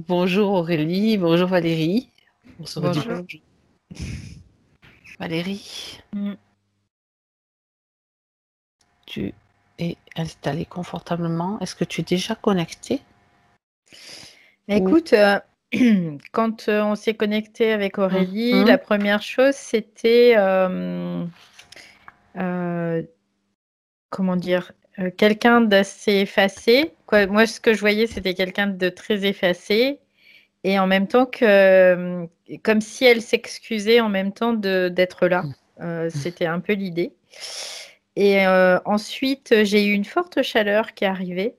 Bonjour Aurélie, bonjour Valérie. On se redit Bonjour. bonjour. Valérie, tu es installée confortablement. Est-ce que tu es déjà connectée? Écoute, quand on s'est connecté avec Aurélie, Mhm. la première chose, c'était, comment dire, quelqu'un d'assez effacé. Quoi, moi, ce que je voyais, c'était quelqu'un de très effacé et en même temps que, comme si elle s'excusait en même temps d'être là. C'était un peu l'idée. Et ensuite, j'ai eu une forte chaleur qui est arrivée,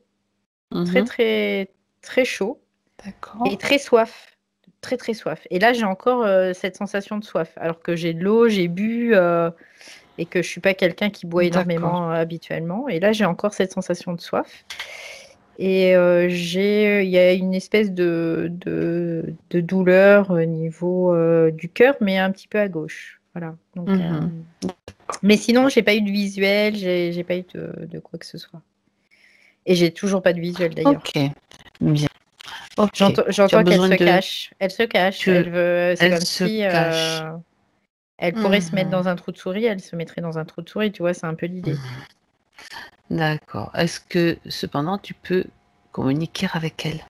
très, Mhm. très, très chaud. D'accord. Et très soif, très très soif. Et là, j'ai encore cette sensation de soif, alors que j'ai de l'eau, j'ai bu et que je suis pas quelqu'un qui boit D'accord. énormément habituellement. Et là, j'ai encore cette sensation de soif. Et il y a une espèce de douleur au niveau du cœur, mais un petit peu à gauche. Voilà. Donc, Mhm. mais sinon, j'ai pas eu de visuel, j'ai pas eu de quoi que ce soit. Et j'ai toujours pas de visuel d'ailleurs. Ok, bien. Ok. Tu as J'entends qu'elle besoin se de... cache. Elle se cache. Tu... Elle veut. C'est Elle comme se si cache. elle pourrait se mettre Mhm. dans un trou de souris. Elle se mettrait dans un trou de souris. Tu vois, c'est un peu l'idée. D'accord. Est-ce que cependant tu peux communiquer avec elle,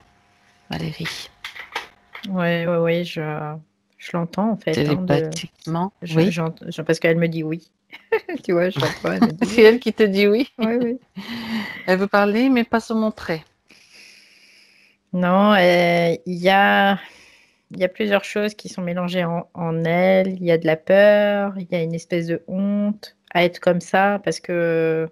Valérie? Ouais, ouais, ouais. Je l'entends en fait. Télépathiquement? Oui. Parce qu'elle me dit oui. Tu vois, je l'entends. Elle me dit C'est elle oui. qui te dit oui. Oui, oui. Elle veut parler, mais pas se montrer. Non, il y a plusieurs choses qui sont mélangées en elle. Il y a de la peur. Il y a une espèce de honte à être comme ça parce que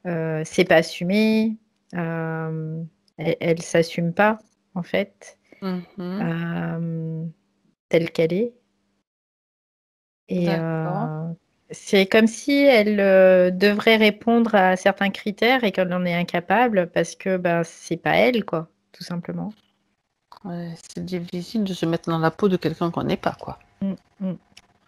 c'est pas assumé. Euh, elle s'assume pas, en fait, Mhm. euh, telle qu'elle est. Et D'accord. c'est comme si elle devrait répondre à certains critères et qu'elle en est incapable parce que bah, c'est pas elle, quoi, tout simplement. Ouais, c'est difficile de se mettre dans la peau de quelqu'un qu'on n'est pas, quoi. Mm, mm.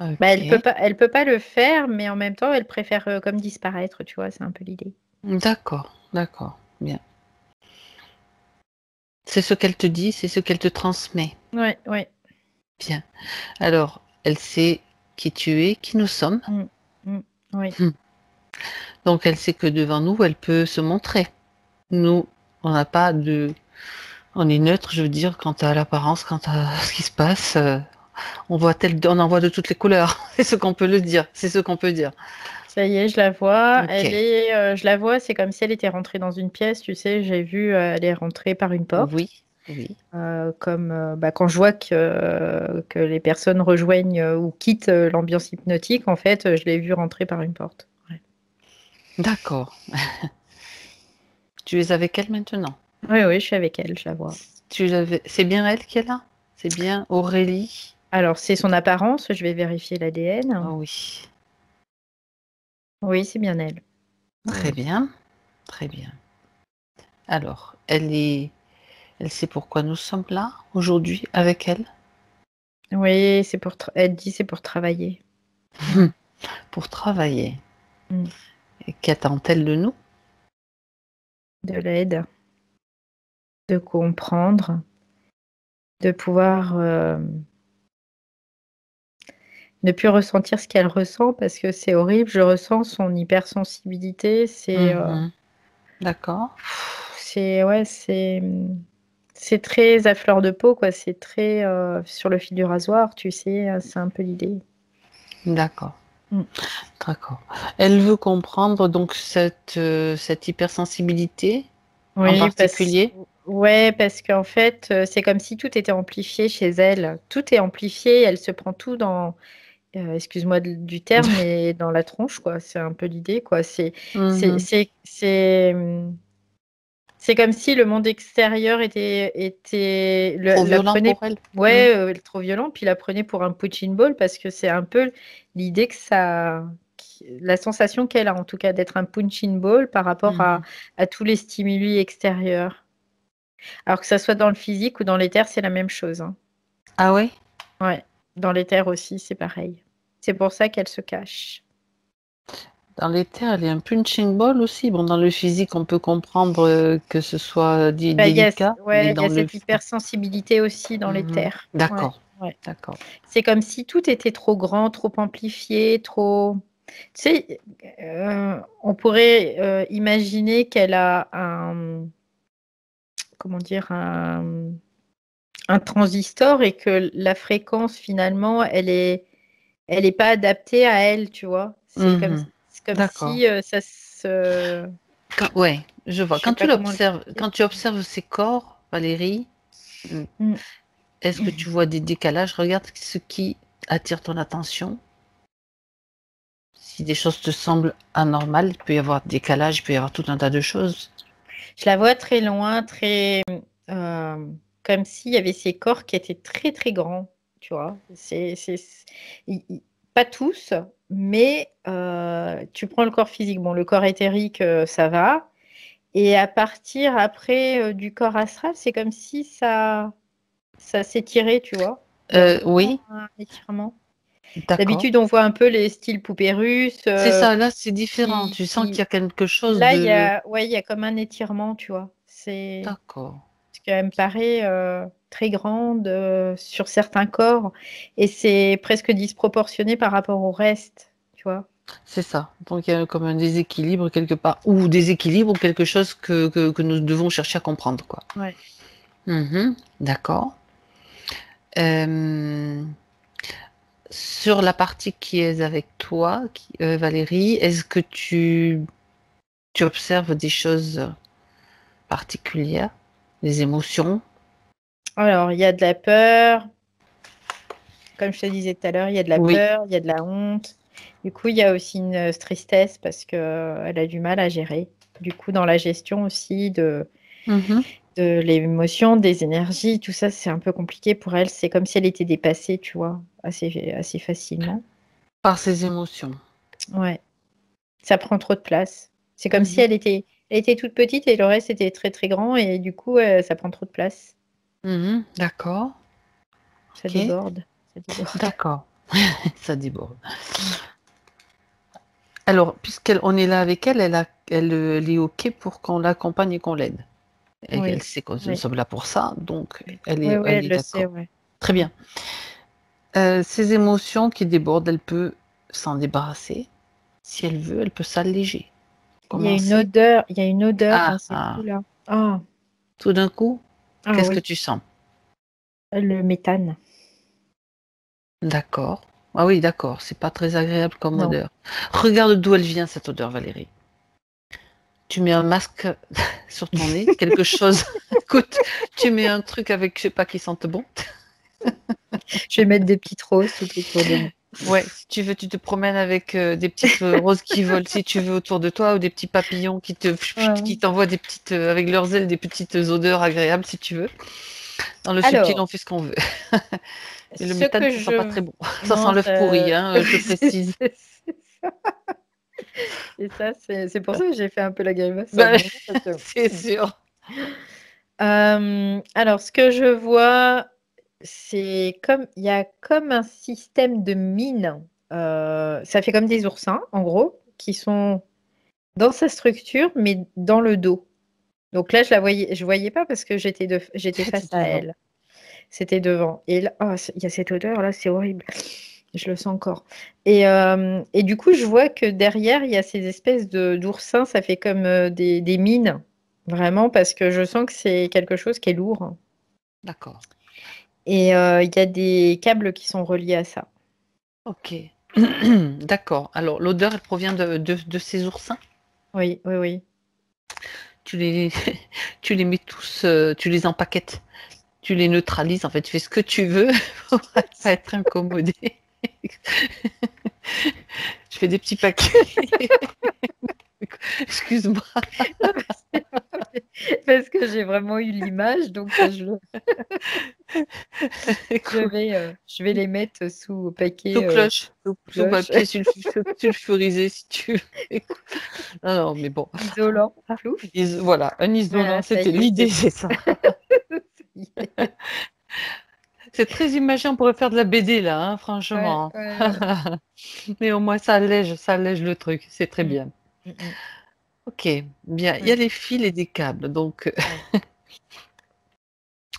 Bah, Ok. elle peut pas le faire, mais en même temps, elle préfère comme disparaître, tu vois, c'est un peu l'idée. D'accord, d'accord. Bien. C'est ce qu'elle te dit, c'est ce qu'elle te transmet. Ouais, ouais. Bien. Alors, elle sait qui tu es, qui nous sommes. Mm, mm, oui. Hmm. Donc, elle sait que devant nous, elle peut se montrer. Nous, on n'a pas de... On est neutre, je veux dire, quant à l'apparence, quant à ce qui se passe. On en voit de toutes les couleurs. C'est ce qu'on peut le dire. C'est ce qu'on peut dire. Ça y est, je la vois. Ok. Je la vois, c'est comme si elle était rentrée dans une pièce, tu sais, j'ai vu, elle est rentrée par une porte. Oui, oui. Comme bah, quand je vois que les personnes rejoignent ou quittent l'ambiance hypnotique, en fait, je l'ai vue rentrer par une porte. Ouais. D'accord. Tu es avec elle maintenant. Oui, oui, je suis avec elle, je la vois. C'est bien elle qui est là? C'est bien Aurélie? Alors, c'est son apparence, je vais vérifier l'ADN. Ah oui. Oui, c'est bien elle. Oui, Très oui. bien, très bien. Alors, elle sait pourquoi nous sommes là aujourd'hui avec elle? Oui, elle dit c'est pour travailler. Ouais. Pour travailler. Mm. Et qu'attend-elle de nous? De l'aide, de comprendre, de pouvoir ne plus ressentir ce qu'elle ressent parce que c'est horrible. Je ressens son hypersensibilité. Mhm. D'accord, Ouais, c'est très à fleur de peau, quoi. C'est très sur le fil du rasoir, tu sais. C'est un peu l'idée. d'accord, Mm. d'accord. Elle veut comprendre donc cette hypersensibilité en Oui, particulier? ouais, parce qu'en fait, c'est comme si tout était amplifié chez elle. Tout est amplifié. Elle se prend tout dans, excuse-moi du terme, mais dans la tronche, quoi. C'est un peu l'idée, quoi. Mhm. C'est comme si le monde extérieur Trop la violent prenait, pour elle? Mhm. ouais, trop violent, puis la prenait pour un punching ball parce que c'est un peu l'idée la sensation qu'elle a en tout cas d'être un punching ball par rapport Mhm. à tous les stimuli extérieurs. Alors que ça soit dans le physique ou dans l'éther, c'est la même chose, hein. Ah oui? Ouais, dans l'éther aussi, c'est pareil. C'est pour ça qu'elle se cache. Dans les terres, elle est un punching ball aussi. Bon, dans le physique, on peut comprendre que ce soit Bah, délicat, mais il y dans a le... cette hypersensibilité aussi dans les Mhm. terres. Ouais, D'accord, ouais. d'accord. C'est comme si tout était trop grand, trop amplifié, trop. Tu sais, on pourrait imaginer qu'elle a comment dire, un transistor et que la fréquence finalement, elle est pas adaptée à elle, tu vois. Mhm. C'est comme D'accord. si ça se. Ouais, je vois. Je sais pas comment l'expliquer. Quand tu observes ces corps, Valérie, Mm. est-ce que tu vois des décalages? Regarde ce qui attire ton attention. Si des choses te semblent anormales, il peut y avoir décalage, il peut y avoir tout un tas de choses. Je la vois très loin, comme s'il y avait ces corps qui étaient très très grands, tu vois. Pas tous, mais tu prends le corps physique. Bon, le corps éthérique, ça va. Et à partir après du corps astral, c'est comme si ça s'étirait, tu vois. Il y a vraiment Oui, un étirement. d'accord. D'habitude, on voit un peu les styles poupées russes C'est ça, là, c'est différent. qui, Tu sens qu'il y qui... a quelque chose Là, de... ouais, il y a comme un étirement, tu vois. D'accord. Parce qu'elle me paraît très grande sur certains corps et c'est presque disproportionné par rapport au reste, tu vois. C'est ça. Donc il y a comme un déséquilibre quelque part, ou déséquilibre, ou quelque chose que nous devons chercher à comprendre, quoi. Ouais. Mhm, d'accord. Euh, Sur la partie qui est avec toi, Valérie, est-ce que tu observes des choses particulières, des émotions? Alors, il y a de la peur, comme je te disais tout à l'heure, il y a de la Oui. peur, il y a de la honte. Du coup, il y a aussi une tristesse parce qu'elle a du mal à gérer. Du coup, dans la gestion aussi Mhm. de l'émotion, des énergies, tout ça, c'est un peu compliqué pour elle. C'est comme si elle était dépassée, tu vois, assez facilement. Par ces émotions. Ouais. Ça prend trop de place. C'est comme si Mhm. elle était toute petite et le reste était très très grand et du coup ça prend trop de place. Mhm. D'accord. Ça Ok. déborde. Ça déborde. D'accord. Ça déborde. Mm. Alors, puisqu'on est là avec elle, elle est OK pour qu'on l'accompagne et qu'on l'aide. Elle Oui, sait que nous oui, sommes là pour ça, donc oui, oui, elle elle est le sait, d'accord. ouais. Très Mm. bien. Ces émotions qui débordent, elle peut s'en débarrasser. Si elle veut, elle peut s'alléger. Commencer. Il y a une odeur dans Ah, ces ah. coups-là. Ah, Tout d'un coup, ah qu'est-ce que oui, tu sens? le méthane. D'accord. Ah oui, d'accord. C'est pas très agréable comme Non. odeur. Regarde d'où elle vient, cette odeur, Valérie. Tu mets un masque sur ton nez, quelque chose. Écoute, tu mets un truc avec, je sais pas, qui sente bon. Je vais mettre des petites roses tout autour de moi. Ouais, si tu veux, tu te promènes avec des petites roses qui volent, si tu veux, autour de toi, ou des petits papillons qui Ouais. t'envoient des petites, avec leurs ailes, des petites odeurs agréables, si tu veux. Dans le subtil, on Alors, fait ce qu'on veut. Mais le ce méthane, que ça sent pas je... très bon. Ça sent Non, l'œuf pourri, hein, je précise. Et ça, c'est pour ça que j'ai fait un peu la grimace sur le Ben, moment. Parce que... c'est sûr. Alors, ce que je vois, c'est comme il y a comme un système de mine. Ça fait comme des oursins, en gros, qui sont dans sa structure, mais dans le dos. Donc là, je voyais pas parce que j'étais C'était face à devant. elle. C'était devant. Et là, oh, il y a cette odeur là, c'est horrible. Je le sens encore. Et du coup, je vois que derrière, il y a ces espèces de d'oursins. Ça fait comme des mines, vraiment, parce que je sens que c'est quelque chose qui est lourd. D'accord. Et il y a des câbles qui sont reliés à ça. Ok. D'accord. Alors, l'odeur, elle provient de ces oursins. Oui, oui, oui. Tu les, tu les mets tous, tu les empaquettes, tu les neutralises. En fait, tu fais ce que tu veux pour pas être incommodé. Je fais des petits paquets. Excuse-moi. Parce que j'ai vraiment eu l'image, donc Écoute, je vais les mettre sous sous paquet cloche, sous cloche papier sulfurisé si tu veux. Écoute, non, non, mais bon. isolant. Plouf. Voilà, un isolant, Voilà, ça c'était y est, c'est l'idée, bon. c'est ça. Ça y est. C'est très imagé, on pourrait faire de la BD là, hein, Ouais, franchement. ouais, ouais. Mais au moins ça allège le truc, c'est très Mmh. bien. Mmh mh. OK, bien, il y a Ouais, les fils et des câbles, donc ouais.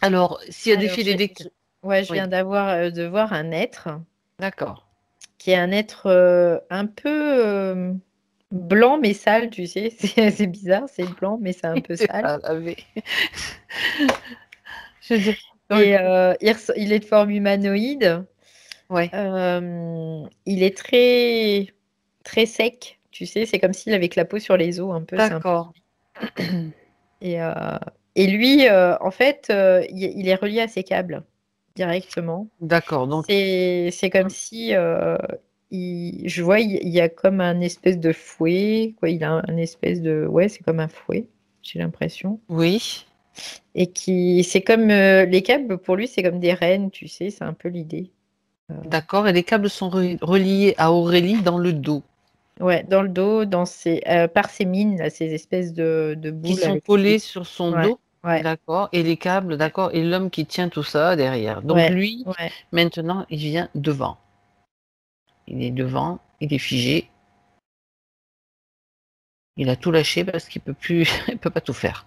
alors s'il y a des Alors fils et des c je oui, viens de voir un être d'accord. qui est un être, un peu, blanc mais sale, tu sais? C'est bizarre, c'est blanc mais c'est un peu C'est sale pas lavé. Je veux dire donc et il est de forme humanoïde. ouais, Il est très très sec, tu sais? C'est comme s'il avait que la peau sur les os un peu, c'est un peu d'accord. et heu et lui, en fait, il est relié à ses câbles directement. D'accord, donc C'est comme si, je vois, il y a comme un espèce de fouet, quoi, il a un espèce de ouais, c'est comme un fouet, j'ai l'impression oui, et qui c'est comme, les câbles pour lui, c'est comme des rênes, tu sais? C'est un peu l'idée. Heu, d'accord et les câbles sont reliés à Aurélie dans le dos, ouais, dans le dos, dans ses par ses mines là, ces espèces de qui boules sont avec collés les sur son ouais, dos? ouais, D'accord et les câbles, d'accord et l'homme qui tient tout ça derrière. Donc ouais, lui, ouais. maintenant, il vient devant. Il est devant, il est figé, il a tout lâché parce qu'il peut plus il peut pas tout faire.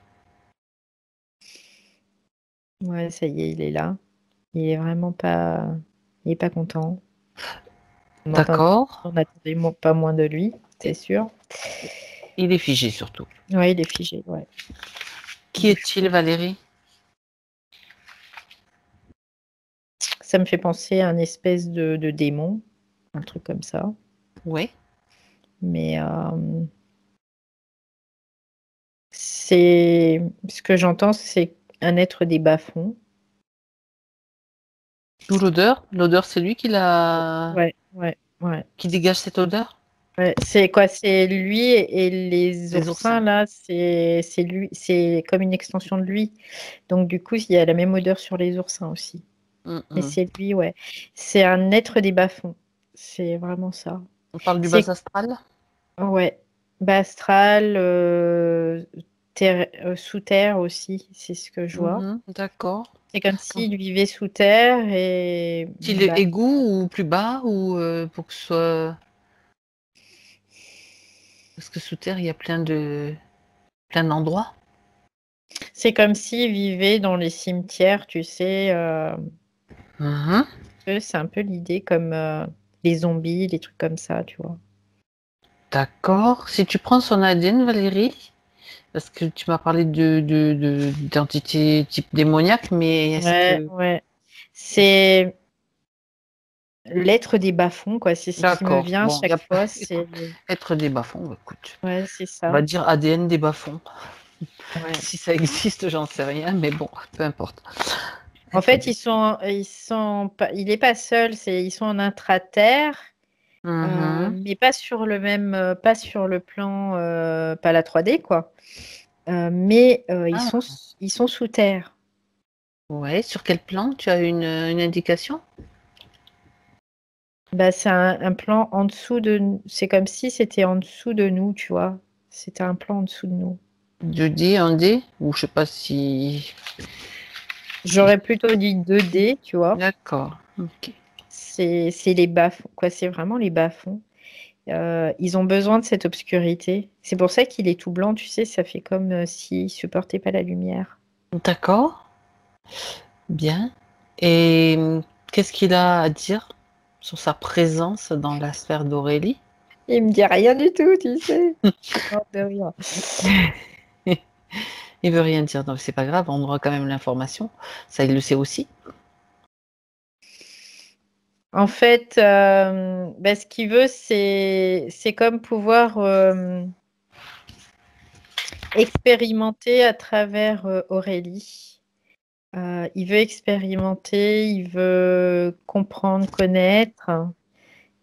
Ouais, ça y est, il est là. Il est pas content. On entend D'accord, on attendait pas moins de lui, c'est sûr. il est figé surtout. Ouais, il est figé, ouais. Il Qui bouge est-il Valérie? Ça me fait penser à un espèce de démon, un truc comme ça. Oui, Mais, c'est ce que j'entends, c'est un être des bas-fonds. d'où l'odeur? L'odeur, c'est lui Ouais, ouais, ouais, qui dégage cette odeur? ouais. C'est quoi? C'est lui et les Les oursins oursins. là, c'est lui, c'est comme une extension de lui. Donc du coup, il y a la même odeur sur les oursins aussi. Mmh Mais mh. c'est lui, ouais. C'est un être des bas-fonds. C'est vraiment ça. On parle du bas C'est astral? ouais, bas astral, terre sous terre aussi, c'est ce que je vois. Mmh, d'accord. C'est comme Quand s'il vivait sous terre et il est bah, égout ou plus bas ou pour que ce soit parce que sous terre, il y a plein d'endroits? c'est comme s'il vivait dans les cimetières, tu sais, Mmh. c'est un peu l'idée comme, les zombies, les trucs comme ça, tu vois? D'accord. Si tu prends son ADN Valérie, parce que tu m'as parlé de d'entités type démoniaque, mais est-ce Ouais, que ouais. C'est l'être des bas-fonds, quoi, c'est ce qui me d'accord, vient bon, il y chaque a pas fois, écoute, c'est être des bas-fonds, bah, écoute, ouais, c'est on ça. va dire ADN des bas-fonds. Ouais. Si ça existe, j'en sais rien, mais bon, peu importe. En Être fait, des ils sont pas il est pas seul, ils sont en intra-terre, mmh. mais pas sur le même, pas sur le plan, pas la 3D quoi, mais Ah, ils sont sous terre. ouais, sur quel plan? Tu as une indication? Bah, c'est un plan en dessous de n c'est comme si c'était en dessous de nous, tu vois? C'était un plan en dessous de nous. 2D, 1D? Ou je sais pas si J'aurais plutôt dit 2D, tu vois? d'accord, OK. C'est les bas-fonds, quoi, c'est vraiment les bas-fonds. Ils ont besoin de cette obscurité. C'est pour ça qu'il est tout blanc, tu sais? Ça fait comme, s'il supportait pas la lumière. D'accord, bien et qu'est-ce qu'il a à dire sur sa présence dans la sphère d'Aurélie? Il me dit rien du tout, tu sais? Je suis morte de rire. Il veut rien dire, donc c'est pas grave, on aura quand même l'information. Ça, il le sait aussi? En fait, bah, ce qu'il veut, c'est comme pouvoir, expérimenter à travers, Aurélie. Il veut expérimenter, il veut comprendre, connaître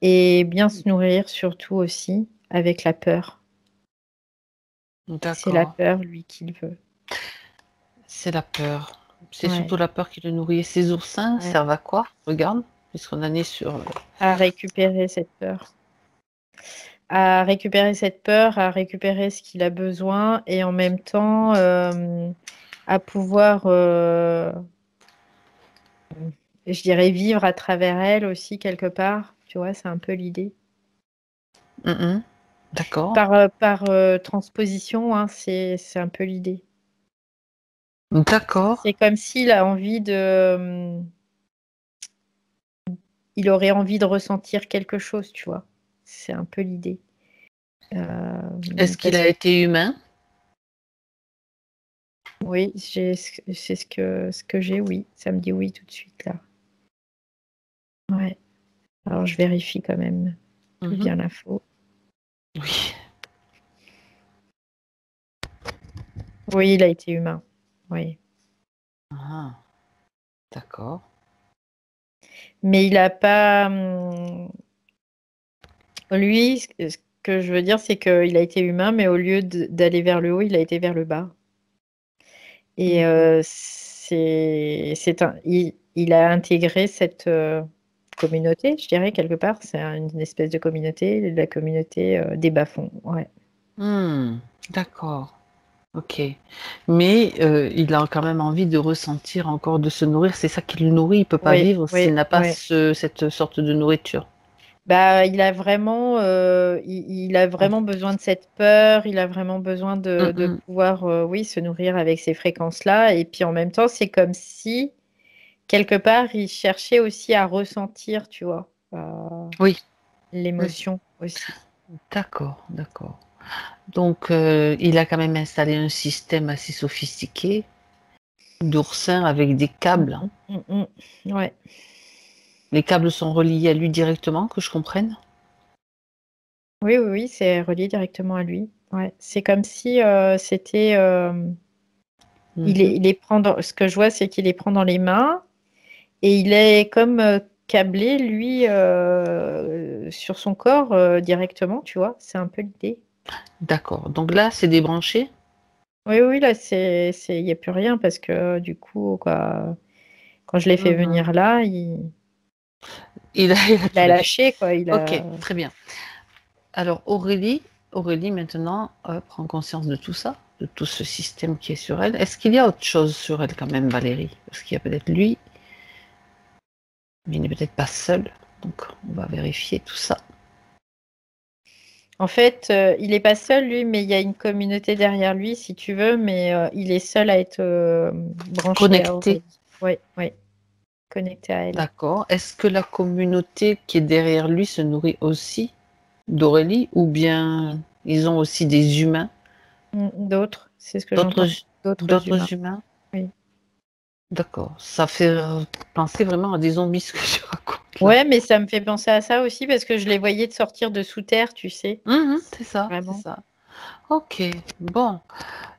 et bien se nourrir surtout aussi avec la peur. C'est la D'accord, peur, lui, qu'il veut. c'est la peur. C'est Ouais, surtout la peur qui le nourrit et ces oursins ouais, servent à quoi? Regarde, puisqu'on en est sur, à récupérer cette peur. À récupérer cette peur, à récupérer ce qu'il a besoin et en même temps, à pouvoir, je dirais vivre à travers elle aussi quelque part. Tu vois, c'est un peu l'idée. Mhm. D'accord. Par transposition, hein, c'est un peu l'idée. D'accord. C'est comme s'il a envie il aurait envie de ressentir quelque chose, tu vois. C'est un peu l'idée. Est-ce qu'il Parce a que été humain? oui, c'est ce que j'ai, oui. Ça me dit oui tout de suite là. Ouais. Alors je vérifie quand même tout Mhm. bien l'info. Oui. Oui, il a été humain. Oui. Ah, d'accord. Mais il a pas. Lui, ce que je veux dire, c'est qu'il a été humain, mais au lieu d'aller vers le haut, il a été vers le bas. Et Mhm. il a intégré cette communauté, je dirais, quelque part. C'est une espèce de communauté, la communauté des bas-fonds. Ouais. Hmm, d'accord. Ok. Mais il a quand même envie de ressentir encore, de se nourrir. C'est ça qui le nourrit. Il peut pas Oui, vivre oui, s'il n'a pas oui. cette sorte de nourriture. Bah, il a vraiment besoin de cette peur, il a vraiment besoin de Mhm. pouvoir, oui, se nourrir avec ces fréquences-là. Et puis en même temps, c'est comme si, quelque part, il cherchait aussi à ressentir, tu vois, Oui, oui. l'émotion aussi. D'accord, d'accord. Donc, il a quand même installé un système assez sophistiqué d'oursin avec des Mm, câbles. mm, mm, mm. Ouais. Les câbles sont reliés à lui directement, que je comprenne. Oui, oui, oui, c'est relié directement à lui. Ouais. C'est comme si c'était. Mhm. Il les prend ce que je vois, c'est qu'il les prend dans les mains. Et il est comme câblé, lui, sur son corps directement, tu vois. C'est un peu l'idée. D'accord. Donc là, c'est débranché. Oui, oui, là, il n'y a plus rien parce que du coup, quoi, quand je l'ai fait Mhm. venir là, Il a il tout a lâché. lâché, quoi. Il Ok, a... très bien. Alors Aurélie maintenant prend conscience de tout ça, de tout ce système qui est sur elle. Est-ce qu'il y a autre chose sur elle quand même, Valérie? Parce qu'il y a peut-être lui, mais il n'est peut-être pas seul. Donc on va vérifier tout ça. En fait, il n'est pas seul, lui, mais il y a une communauté derrière lui, si tu veux, mais il est seul à être branché à Connecté, Aurélie. Oui, oui, connecté à elle. d'accord. Est-ce que la communauté qui est derrière lui se nourrit aussi d'Aurélie ou bien ils ont aussi des humains, D'autres, c'est ce que d'autres j'entends. D'autres humains, d'autres humains? oui. D'accord. Ça fait penser vraiment à des zombies ce que je raconte là. Ouais, mais ça me fait penser à ça aussi parce que je les voyais de sortir de sous terre, tu sais. Mhm, c'est ça, c'est Vraiment. ça. Ok, bon.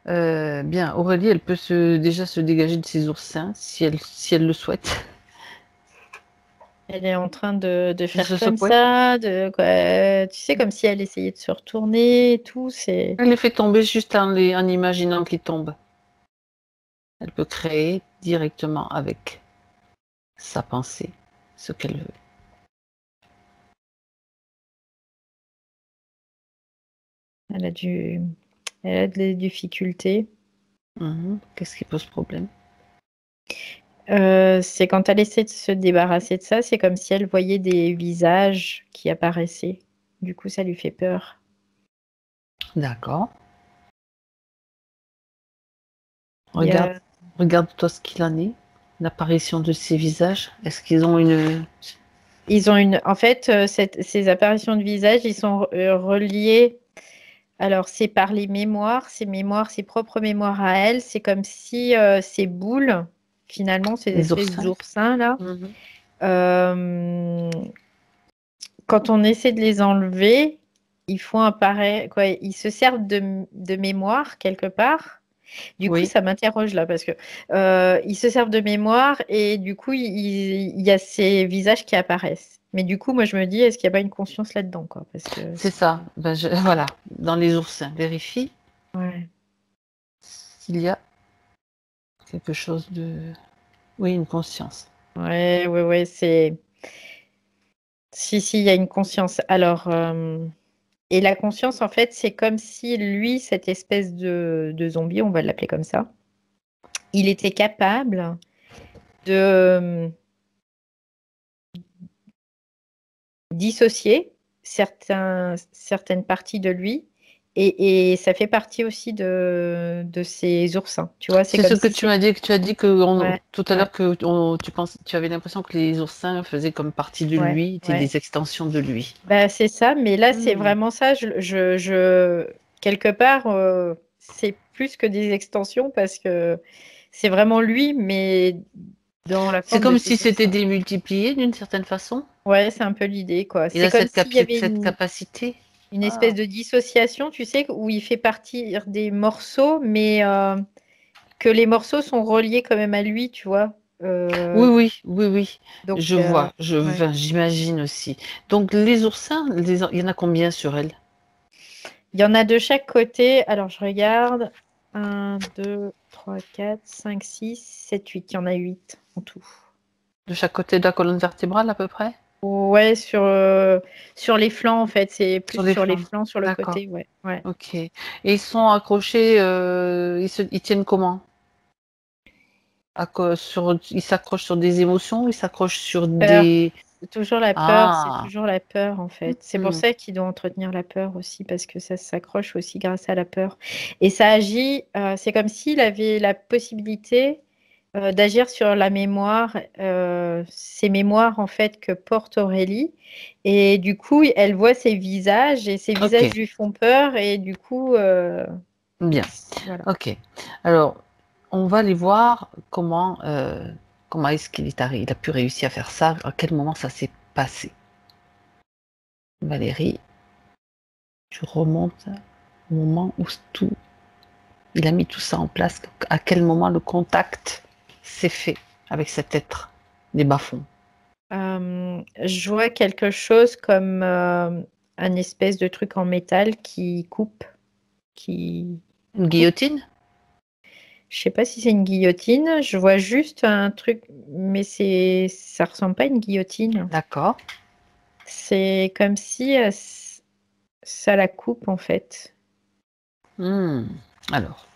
Bien, Aurélie, elle peut déjà se dégager de ses oursins si elle le souhaite. Elle est en train de Elle faire se comme secouait. ça, tu sais, comme si elle essayait de se retourner et tout. Elle les fait tomber juste en imaginant qu'ils tombent. Elle peut créer directement avec sa pensée ce qu'elle veut. Elle a elle a des difficultés. Mhm. Qu'est-ce qui pose problème? C'est quand elle essaie de se débarrasser de ça, c'est comme si elle voyait des visages qui apparaissaient. Du coup, ça lui fait peur. D'accord. Il y Regarde, a- regarde-toi ce qu'il en est. L'apparition de ces visages. Est-ce qu'ils ont une... Ils ont en fait, ces apparitions de visages, ils sont reliés. Alors, c'est par les mémoires, ses propres mémoires à elle. C'est comme si ces boules, finalement, ces des espèces oursins? d'oursins là, Mhm. euh, quand on essaie de les enlever, ils font apparaître, quoi, ils se servent de mémoire quelque part. Du coup, Oui, ça m'interroge là parce que ils se servent de mémoire et du coup, il y a ces visages qui apparaissent. Mais du coup, moi, je me dis, est-ce qu'il n'y a pas une conscience là-dedans, quoi? Parce que c'est ça. Ben, voilà, dans les oursins. Vérifie ouais. s'il y a quelque chose de... Oui, une conscience. Ouais, ouais, ouais, c'est. Si, si, il y a une conscience. Alors, et la conscience, en fait, c'est comme si lui, cette espèce de zombie, on va l'appeler comme ça, il était capable de dissocier certaines parties de lui. Et ça fait partie aussi de ces oursins. Tu vois, c'est C'est ce comme que si tu m'as dit, que tu as dit que ouais, tout à ouais, l'heure tu avais l'impression que les oursins faisaient comme partie de ouais, lui, étaient ouais. des extensions de lui. Bah, c'est ça, mais là, c'est Hmm. vraiment ça. Quelque part, c'est plus que des extensions parce que c'est vraiment lui, mais dans la C'est forme de comme ses si c'était oursins. démultiplié d'une certaine façon. Ouais, c'est un peu l'idée, quoi. Il C'est a comme s'il y avait cette capacité. une espèce Ah. de dissociation, tu sais, où il fait partie des morceaux, mais que les morceaux sont reliés quand même à lui, tu vois. Oui, oui, oui, oui. Donc, Je vois, ouais. j'imagine aussi. Donc les oursins, il y en a combien sur elle? Il y en a de chaque côté. Alors, je regarde. Un, 2, 3, 4, 5, 6, 7, 8. Il y en a 8 en tout. De chaque côté de la colonne vertébrale à peu près? Ouais, sur les flancs, en fait. C'est plus Sur les sur les flancs. flancs, sur le D'accord. côté. Ouais, ouais. Ok. Et ils sont accrochés, ils tiennent comment? Ils s'accrochent sur des émotions, ils s'accrochent sur Peur. des... C'est toujours la peur. C'est Ah. toujours la peur, en fait. C'est pour Hmm. ça qu'il doit entretenir la peur aussi, parce que ça s'accroche aussi grâce à la peur. Et ça agit, c'est comme s'il avait la possibilité d'agir sur la mémoire, ces mémoires en fait que porte Aurélie. Et du coup, elle voit ses visages et ses visages Ok, lui font peur. Et du coup, bien. voilà. Ok. Alors, on va aller voir comment est-ce il a pu réussir à faire ça, à quel moment ça s'est passé. Valérie, tu remontes au moment où il a mis tout ça en place, à quel moment le contact s'est fait avec cet être des bas-fonds. Je vois quelque chose comme un espèce de truc en métal qui coupe, qui Une coupe. guillotine? Je sais pas si c'est une guillotine. Je vois juste un truc, mais ça ressemble pas à une guillotine. D'accord. C'est comme si ça la coupe en fait. Hmm. Alors,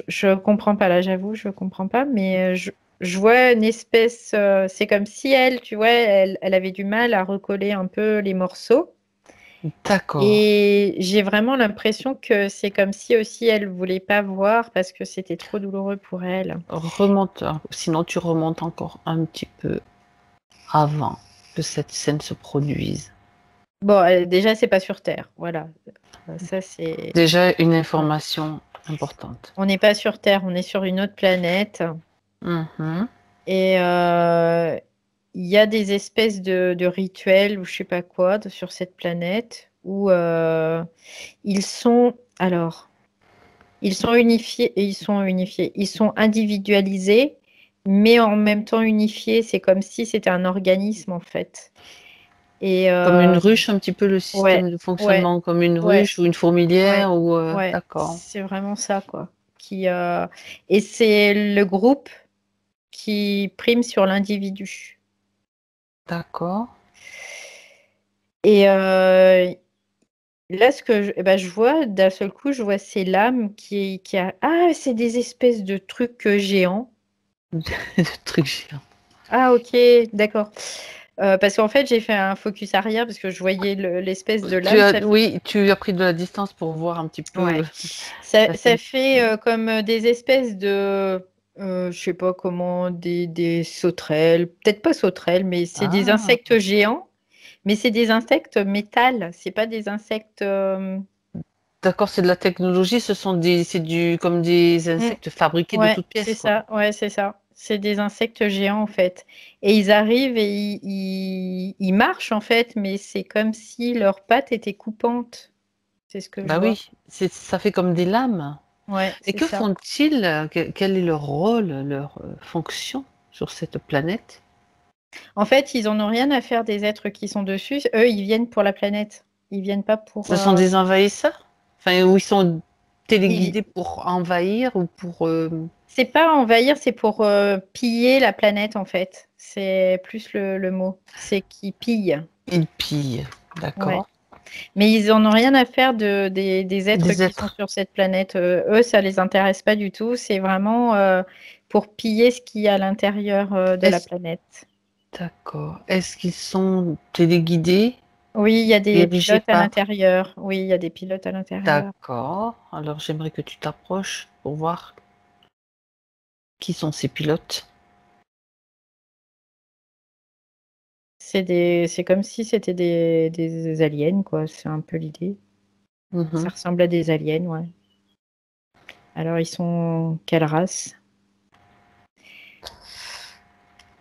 Je comprends pas là, j'avoue, je comprends pas, mais je vois une espèce. C'est comme si elle, tu vois, elle avait du mal à recoller un peu les morceaux. d'accord. Et j'ai vraiment l'impression que c'est comme si aussi elle voulait pas voir parce que c'était trop douloureux pour elle. Remonte, sinon tu remontes encore un petit peu avant que cette scène se produise. Bon, déjà, c'est pas sur Terre, voilà. Ça, c'est. Déjà une Ouais. information importante. On n'est pas sur Terre, on est sur une autre planète. Mhm. Et il y a des espèces de rituels ou je sais pas quoi sur cette planète où ils sont, alors, ils sont individualisés, mais en même temps unifiés. C'est comme si c'était un organisme en fait. Et Comme une ruche, un petit peu le ouais, système de ouais, fonctionnement, comme une ouais, ruche ou une ouais, fourmilière ou ouais, d'accord, c'est vraiment ça quoi. Et c'est le groupe qui prime sur l'individu. d'accord. Et là, eh ben, je vois, d'un seul coup, je vois ces lames qui a... Ah, c'est des espèces de trucs géants. Le truc géant. Ah, ok, d'accord. Parce qu'en fait, j'ai fait un focus arrière parce que je voyais l'espèce de lame. Oui, tu as pris de la distance pour voir un petit peu Ouais. Ça, la ça scène. fait comme des espèces de... je sais pas comment, des sauterelles. Peut-être pas sauterelles, mais c'est des Ah, insectes géants. Mais c'est des insectes métal. C'est pas des insectes... d'accord, c'est de la technologie, comme des Mm. insectes fabriqués de Ouais, toutes c'est pièces, quoi. ça. Ouais, c'est ça. C'est des insectes géants en fait. Et ils arrivent et ils marchent en fait, mais c'est comme si leurs pattes étaient coupantes. C'est ce que je Bah vois. oui, ça fait comme des lames. Ouais, Et c'est que ça. font-ils? Quel est leur rôle, leur fonction sur cette planète? En fait, ils en ont rien à faire des êtres qui sont dessus. Eux, ils viennent pour la planète. Ils viennent pas pour. Ce sont des envahisseurs? Enfin, où ils sont ils- téléguidés pour envahir ou pour... C'est pas envahir, c'est pour piller la planète en fait. C'est plus le mot. C'est qu'ils pillent. ils pillent, Ouais. d'accord? Mais ils en ont rien à faire des êtres Des qui sont êtres. sur cette planète. Eux, ça les intéresse pas du tout. C'est vraiment pour piller ce qu'il y a à l'intérieur de la Est-ce planète. D'accord. Est-ce qu'ils sont téléguidés, Oui, il y a des dirigés pilotes à par... l'intérieur. Oui, il y a des pilotes à l'intérieur. D'accord. Alors j'aimerais que tu t'approches pour voir qui sont ces pilotes. C'est comme si c'était des aliens, quoi. C'est un peu l'idée. Ça Mhm. ressemble à des aliens, ouais. Alors, ils sont quelle race?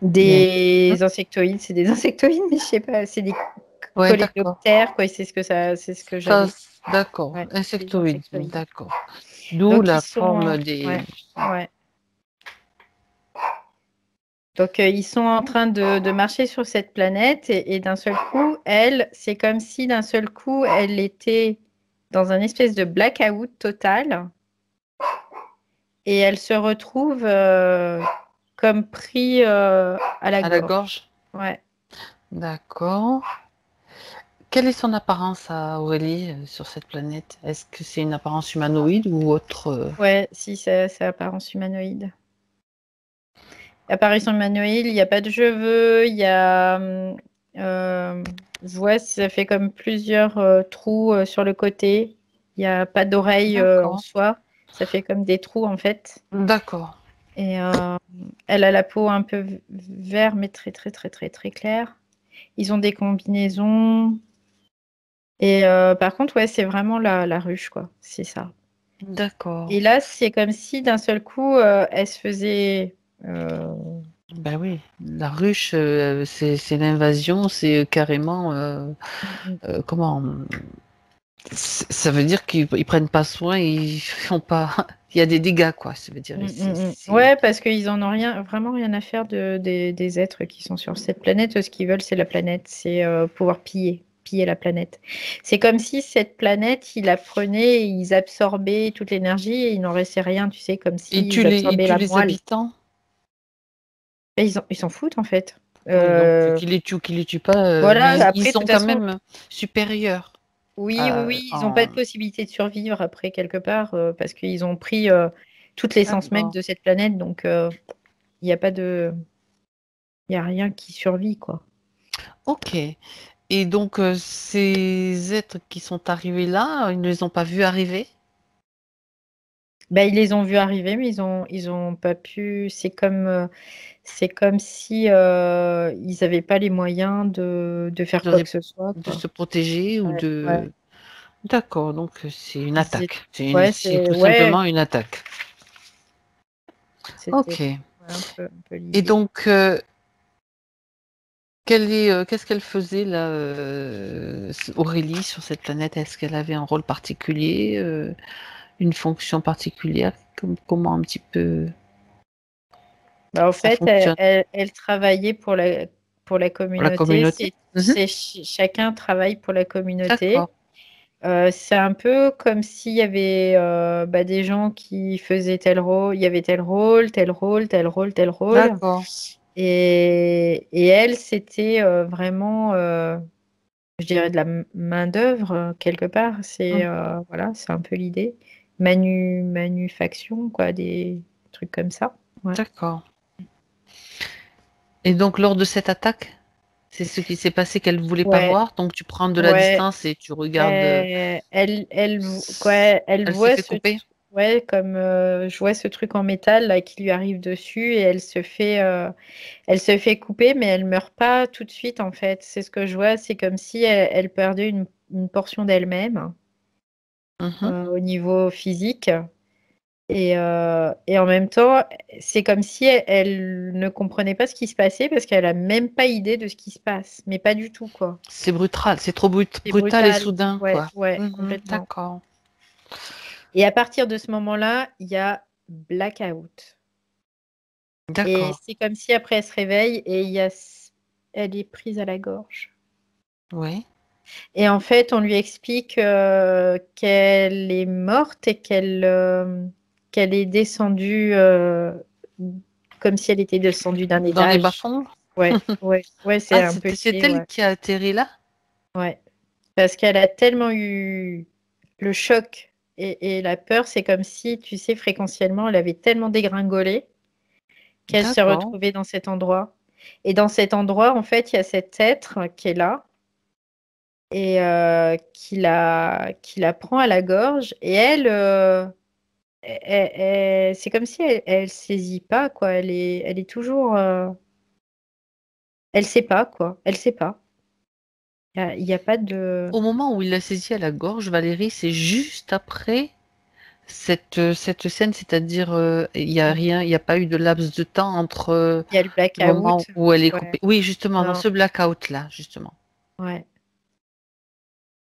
Bien. Des insectoïdes, c'est des insectoïdes, mais je sais pas, c'est des Ouais, d'accord. coléoptères, quoi. C'est ce que Ça, j'avais. d'accord. Ouais, des Insectoïdes, insectoïdes. d'accord. D'où Donc, ils la sont, forme des... ouais, ouais. Donc, ils sont en train de marcher sur cette planète et d'un seul coup, elle, c'est comme si d'un seul coup, elle était dans un espèce de blackout total et elle se retrouve comme pris à la à la gorge. gorge. Ouais. D'accord. Quelle est son apparence à Aurélie sur cette planète? Est-ce que c'est une apparence humanoïde ou autre Ouais, si, c'est apparence humanoïde. Apparition humanoïde, il n'y a pas de cheveux, il y a. Je vois, ça fait comme plusieurs trous sur le côté. Il n'y a pas d'oreille en D'accord. soi. Ça fait comme des trous en fait. D'accord. Et elle a la peau un peu vert, mais très, très, très, très, très claire. Ils ont des combinaisons. Et par contre, ouais, c'est vraiment la ruche, quoi. C'est ça. D'accord. Et là, c'est comme si d'un seul coup, elle se faisait. euh, Ben oui, la ruche, c'est l'invasion, c'est carrément comment ça veut dire qu'ils prennent pas soin, ils font pas. Il y a des dégâts quoi. Ça veut dire Ouais, parce qu'ils en ont rien, vraiment rien à faire des êtres qui sont sur cette planète. Ce qu'ils veulent, c'est la planète, c'est pouvoir piller la planète. C'est comme si cette planète, ils la prenaient, et ils absorbaient toute l'énergie et il n'en restait rien, tu sais, comme s'ils et absorbaient tu la les moelle. habitants. Et ils s'en foutent en fait. Oui, donc Euh, qu'ils les tuent ou qu'ils les tuent pas, mais voilà, ils après, de sont toute quand façon, même supérieurs oui, oui, oui, ils n'ont pas en... de possibilité de survivre après quelque part parce qu'ils ont pris toute l'essence même D'accord. de cette planète, donc il n'y a pas de. Il n'y a rien qui survit, quoi. Ok. Et donc ces êtres qui sont arrivés là, ils ne les ont pas vus arriver? Ben, ils les ont vus arriver, mais ils ont pas pu. C'est comme si ils n'avaient pas les moyens de faire De, quoi que ce soit, de quoi. se protéger ou Ouais, ouais. de... D'accord, donc c'est une attaque. Ouais, C'est c'est tout ouais, simplement une attaque. c'était Ok. ouais, un peu Et l'idée. donc, qu'est-ce qu'elle faisait là, Aurélie, sur cette planète? Est-ce qu'elle avait un rôle particulier, une fonction particulière? Comment un petit peu Bah, en ça fait, fonctionne elle travaillait pour la pour la communauté. communauté? Mhm. Chacun travaille pour la communauté. D'accord, C'est un peu comme s'il y avait bah, des gens qui faisaient tel rôle, il y avait tel rôle, tel rôle, tel rôle, tel rôle. d'accord, Et elle, c'était vraiment, je dirais, de la main-d'œuvre quelque part. C'est hum, voilà, c'est un peu l'idée. Manufaction, quoi, des trucs comme ça. Ouais. d'accord. Et donc, lors de cette attaque, c'est ce qui s'est passé qu'elle voulait pas Ouais, voir. Donc, tu prends de la ouais. distance et tu regardes. Quoi, elle Elle s'est voit fait couper. ouais, comme je vois ce truc en métal là, qui lui arrive dessus et elle se fait couper, mais elle meurt pas tout de suite en fait. C'est ce que je vois, c'est comme si elle perdait une portion d'elle-même Mhm. au niveau physique. Et en même temps, c'est comme si elle ne comprenait pas ce qui se passait parce qu'elle a même pas idée de ce qui se passe, mais pas du tout quoi. C'est brutal, c'est trop C'est brutal et brutal. soudain, Ouais, quoi. ouais, Mhm, complètement. d'accord. Et à partir de ce moment-là, il y a blackout. Et D'accord. c'est comme si après elle se réveille et elle est prise à la gorge. Oui. Et en fait, on lui explique qu'elle est morte et qu'elle est descendue comme si elle était descendue d'un Dans les étage. bas-fonds? Ouais, ouais, ouais, c'est Ah, un peu c'est l'idée, elle ouais. qui a atterri là? Ouais. Parce qu'elle a tellement eu le choc et la peur, c'est comme si, tu sais, fréquentiellement, elle avait tellement dégringolé qu'elle s'est D'accord. retrouvée dans cet endroit. Et dans cet endroit, en fait, il y a cet être qui est là et qui la prend à la gorge. Et c'est comme si elle saisit pas, quoi. Elle est toujours. Elle sait pas, quoi. Elle sait pas. Il y a pas de. Au moment où il l'a saisi à la gorge, Valérie, c'est juste après cette scène, c'est-à-dire il n'y a rien, il n'y a pas eu de laps de temps entre Il y a le le moment blackout. où elle est Ouais. coupée. Oui, justement, dans Non. ce blackout-là, justement. Ouais.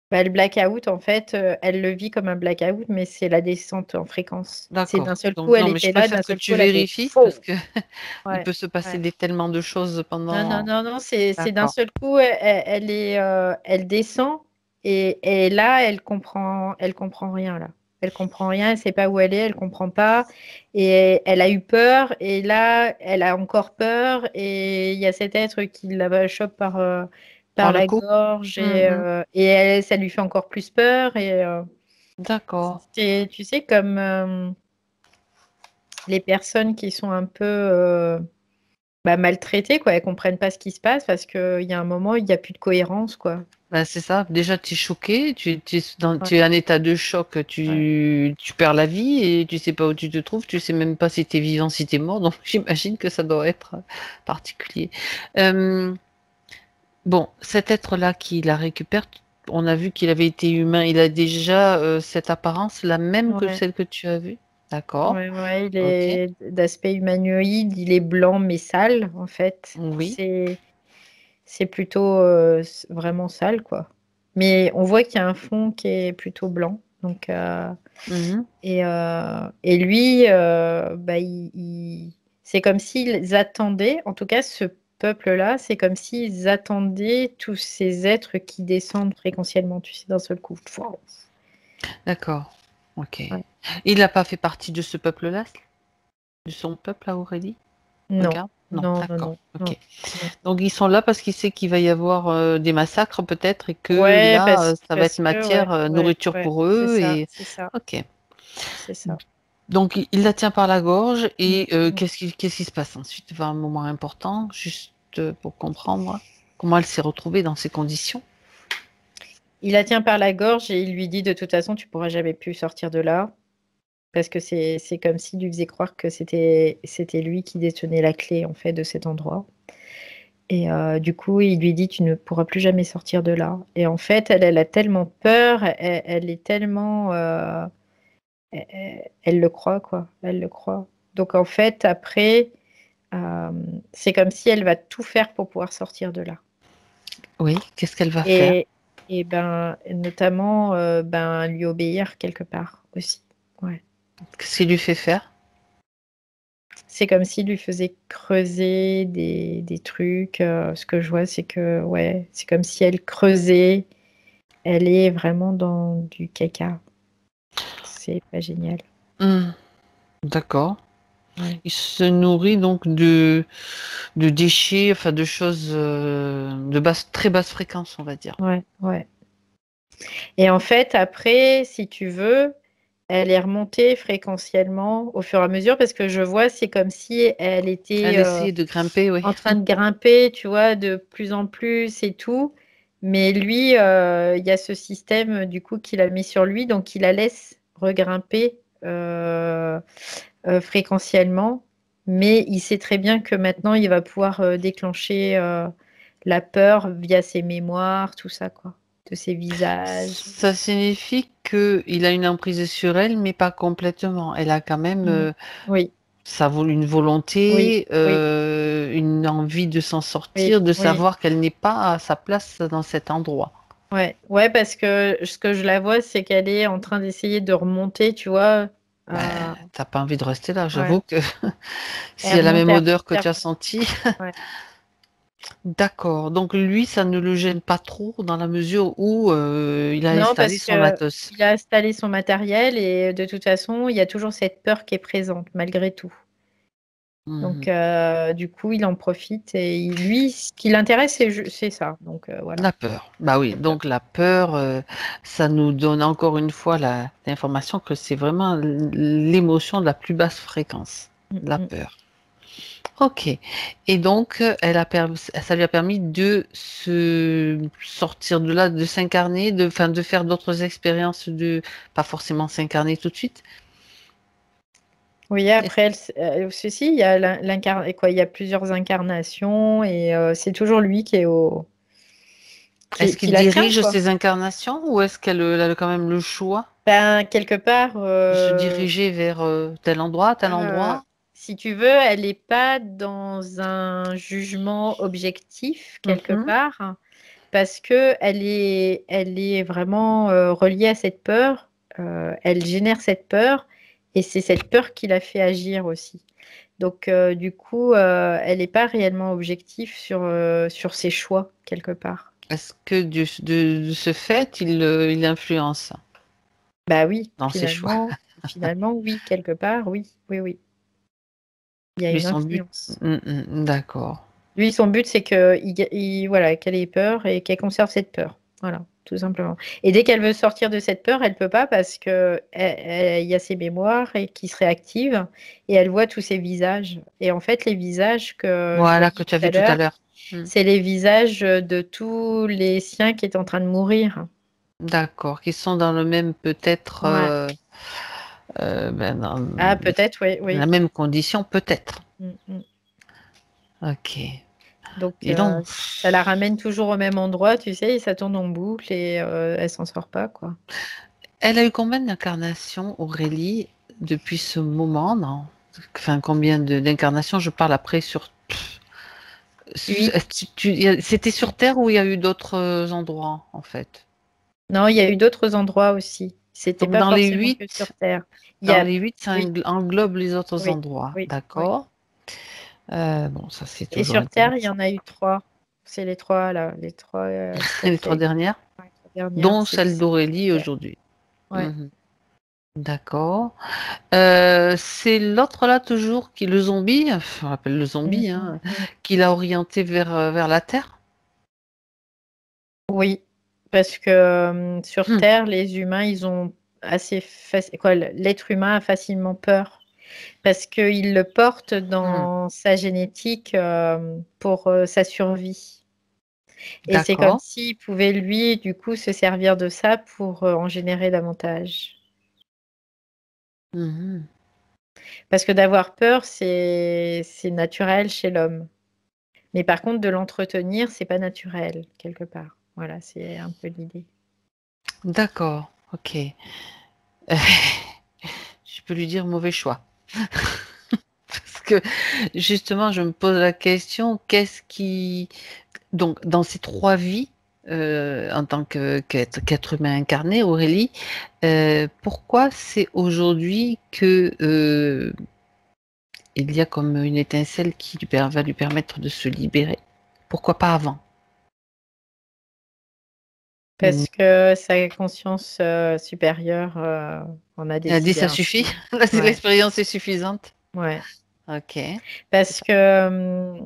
Bah, le blackout, en fait, elle le vit comme un blackout, mais c'est la descente en fréquence. C'est d'un D'accord. seul coup, Donc elle non, mais je était là, d'un préfère que seul coup, tu elle a fait vérifies parce faux. que il Ouais, peut se passer ouais. tellement de choses Non, non, pendant. non, non, c'est d'un D'accord. seul coup, elle descend et là, elle comprend rien là. Elle comprend rien, elle sait pas où elle est, elle comprend pas et elle a eu peur et là, elle a encore peur et il y a cet être qui la chope Par par le la coup? gorge Mhm. et ça lui fait encore plus peur et D'accord. c'est, tu sais, comme les personnes qui sont un peu bah, maltraitées, quoi. Elles comprennent pas ce qui se passe parce qu'il y a un moment, il n'y a plus de cohérence, quoi. Bah, c'est ça. Déjà, tu es choqué, Ouais, tu es en état de choc, ouais. tu perds la vie et tu sais pas où tu te trouves, tu sais même pas si tu es vivant, si tu es mort. Donc, j'imagine que ça doit être particulier. Euh, bon, cet être-là qui la récupère, on a vu qu'il avait été humain. Il a déjà cette apparence, la même que Ouais, celle que tu as vue. D'accord. ouais, il Ok. est d'aspect humanoïde, il est blanc mais sale, en fait. Oui. C'est plutôt vraiment sale, quoi. Mais on voit qu'il y a un fond qui est plutôt blanc. Donc, Mhm. et lui, bah, c'est comme s'ils attendaient, en tout cas ce peuple-là, c'est comme s'ils attendaient tous ces êtres qui descendent fréquentiellement, tu sais, d'un seul coup. Wow. D'accord. Ok. Ouais. Il n'a pas fait partie de ce peuple-là, de son peuple à Aurélie? Non, Regarde. Non, non, non, d'accord. non, non, Ok. non. Donc ils sont là parce qu'ils savent qu'il va y avoir des massacres peut-être et que Ouais, là, ça va être parce que, ouais, matière, ouais, nourriture ouais, pour eux et c'est ça, ok. c'est ça. Donc il la tient par la gorge Mm, et mm. qu'est-ce qui se passe ensuite? Va un moment important, juste pour comprendre comment elle s'est retrouvée dans ces conditions. Il la tient par la gorge et il lui dit de toute façon, tu pourras jamais plus sortir de là. Parce que c'est comme s'il lui faisait croire que c'était lui qui détenait la clé en fait de cet endroit. Et du coup, il lui dit, tu ne pourras plus jamais sortir de là. Et en fait, elle a tellement peur, elle est tellement, elle le croit quoi, elle le croit. Donc en fait, après, euh, c'est comme si elle va tout faire pour pouvoir sortir de là. Oui, qu'est-ce qu'elle va faire? Et, et ben, notamment, ben, lui obéir quelque part aussi. Ouais. Qu'est-ce qu'il lui fait faire? C'est comme s'il lui faisait creuser des trucs. Ce que je vois, c'est que, ouais, c'est comme si elle creusait. Elle est vraiment dans du caca. C'est pas génial. Hmm, d'accord. Ouais, Il se nourrit donc de déchets, enfin de choses de basse, très basse fréquence, on va dire. ouais, ouais. Et en fait, après, si tu veux, elle est remontée fréquentiellement au fur et à mesure parce que je vois, c'est comme si elle était Elle essayait de grimper, oui. en train de grimper, tu vois, de plus en plus et tout. Mais lui, il y a ce système du coup qu'il a mis sur lui, donc il la laisse regrimper fréquentiellement. Mais il sait très bien que maintenant, il va pouvoir déclencher la peur via ses mémoires, tout ça, quoi, de ses visages. Ça signifie qu'il a une emprise sur elle, mais pas complètement. Elle a quand même Mm. Oui, une oui, volonté, oui, une envie de s'en oui, sortir, de oui. savoir qu'elle n'est pas à sa place dans cet endroit. Ouais, ouais, parce que ce que je la vois, c'est qu'elle est en train d'essayer de remonter, tu vois. Ben, euh, t'as pas envie de rester là. ouais, J'avoue que s'il y elle a la remonte, même odeur que elle tu as remonte. senti, Ouais. d'accord. Donc lui, ça ne le gêne pas trop dans la mesure où il a Non, installé parce son que matos. il a installé son matériel et de toute façon, il y a toujours cette peur qui est présente malgré tout. Donc, Mhm. du coup, il en profite et lui, ce qui l'intéresse, c'est ça. Donc, voilà. La peur. Bah oui, La peur. donc la peur, ça nous donne encore une fois l'information que c'est vraiment l'émotion de la plus basse fréquence, Mm, la mm. peur. Ok. Et donc, ça lui a permis de se sortir de là, de s'incarner, enfin, de faire d'autres expériences, pas forcément s'incarner tout de suite. Oui, après, ceci, il y a il y a plusieurs incarnations et c'est toujours lui qui est Est-ce qui qu'il la tient, dirige quoi. ses incarnations ou est-ce qu'elle a quand même le choix Ben, quelque part, de se diriger vers tel endroit, tel euh, endroit? si tu veux, elle n'est pas dans un jugement objectif, quelque Mhm. part, hein, parce que elle est vraiment reliée à cette peur. Elle génère cette peur et c'est cette peur qui la fait agir aussi. Donc, du coup, elle n'est pas réellement objective sur ses choix, quelque part. Est-ce que de ce fait, il influence Bah oui, dans ses choix? finalement, oui, quelque part, oui, oui, oui. Il y a Lui, une son but. influence. D'accord. Lui, son but, c'est que, voilà, qu'elle ait peur et qu'elle conserve cette peur. Voilà, tout simplement. Et dès qu'elle veut sortir de cette peur, elle peut pas parce que il y a ses mémoires et qui se réactivent et elle voit tous ses visages. Et en fait, les visages que je Voilà, voyais que tu as tout à vu tout à l'heure, l'heure. Hmm. c'est les visages de tous les siens qui étaient en train de mourir. D'accord. Qui sont dans le même, peut-être, Ouais. dans Ah, peut-être, oui, la oui. même condition, peut-être. Mm, mm. Ok. Donc, Et donc, ça la ramène toujours au même endroit, tu sais, et ça tourne en boucle et elle s'en sort pas, quoi. elle a eu combien d'incarnations, Aurélie, depuis ce moment, non? Enfin, combien d'incarnations? Je parle après sur. Oui. C'était sur Terre ou il y a eu d'autres endroits, en fait? Non, il y a eu d'autres endroits aussi. C'était Donc, pas forcément que sur Terre. Il y dans a, les huit, ça oui, englobe les autres oui, endroits. oui, oui. D'accord. Bon, ça, c'est Et toujours sur Terre, il y intéressant. en a eu trois. C'est les trois, là, les trois, celles Les qui a trois été, dernières, les trois dernières, dont c'est celle sur d'Aurélie Terre. aujourd'hui. Ouais. Mhm. D'accord. C'est l'autre là toujours qui le zombie, enfin, on l'appelle le Mm, zombie, mm, hein, mm. qui l'a orienté vers la Terre. Oui, parce que sur Hmm. Terre, les humains, ils ont quoi, l'être humain a facilement peur parce qu'il le porte Hmm. dans sa génétique pour sa survie. Et c'est comme D'accord. s'il pouvait, lui, du coup, se servir de ça pour en générer davantage. Mhm. Parce que d'avoir peur, c'est naturel chez l'homme. Mais par contre, de l'entretenir, c'est pas naturel, quelque part. Voilà, c'est un peu l'idée. D'accord. Ok. Je peux lui dire mauvais choix. Parce que justement, je me pose la question, qu'est-ce qui... Donc, dans ces trois vies, en tant qu'être humain incarné, Aurélie, pourquoi c'est aujourd'hui que il y a comme une étincelle qui va lui permettre de se libérer? Pourquoi pas avant? Une- Parce que sa conscience supérieure en a Elle a dit décidé ça suffit? ainsi. Ouais, L'expérience est suffisante? ouais. Ok. Parce que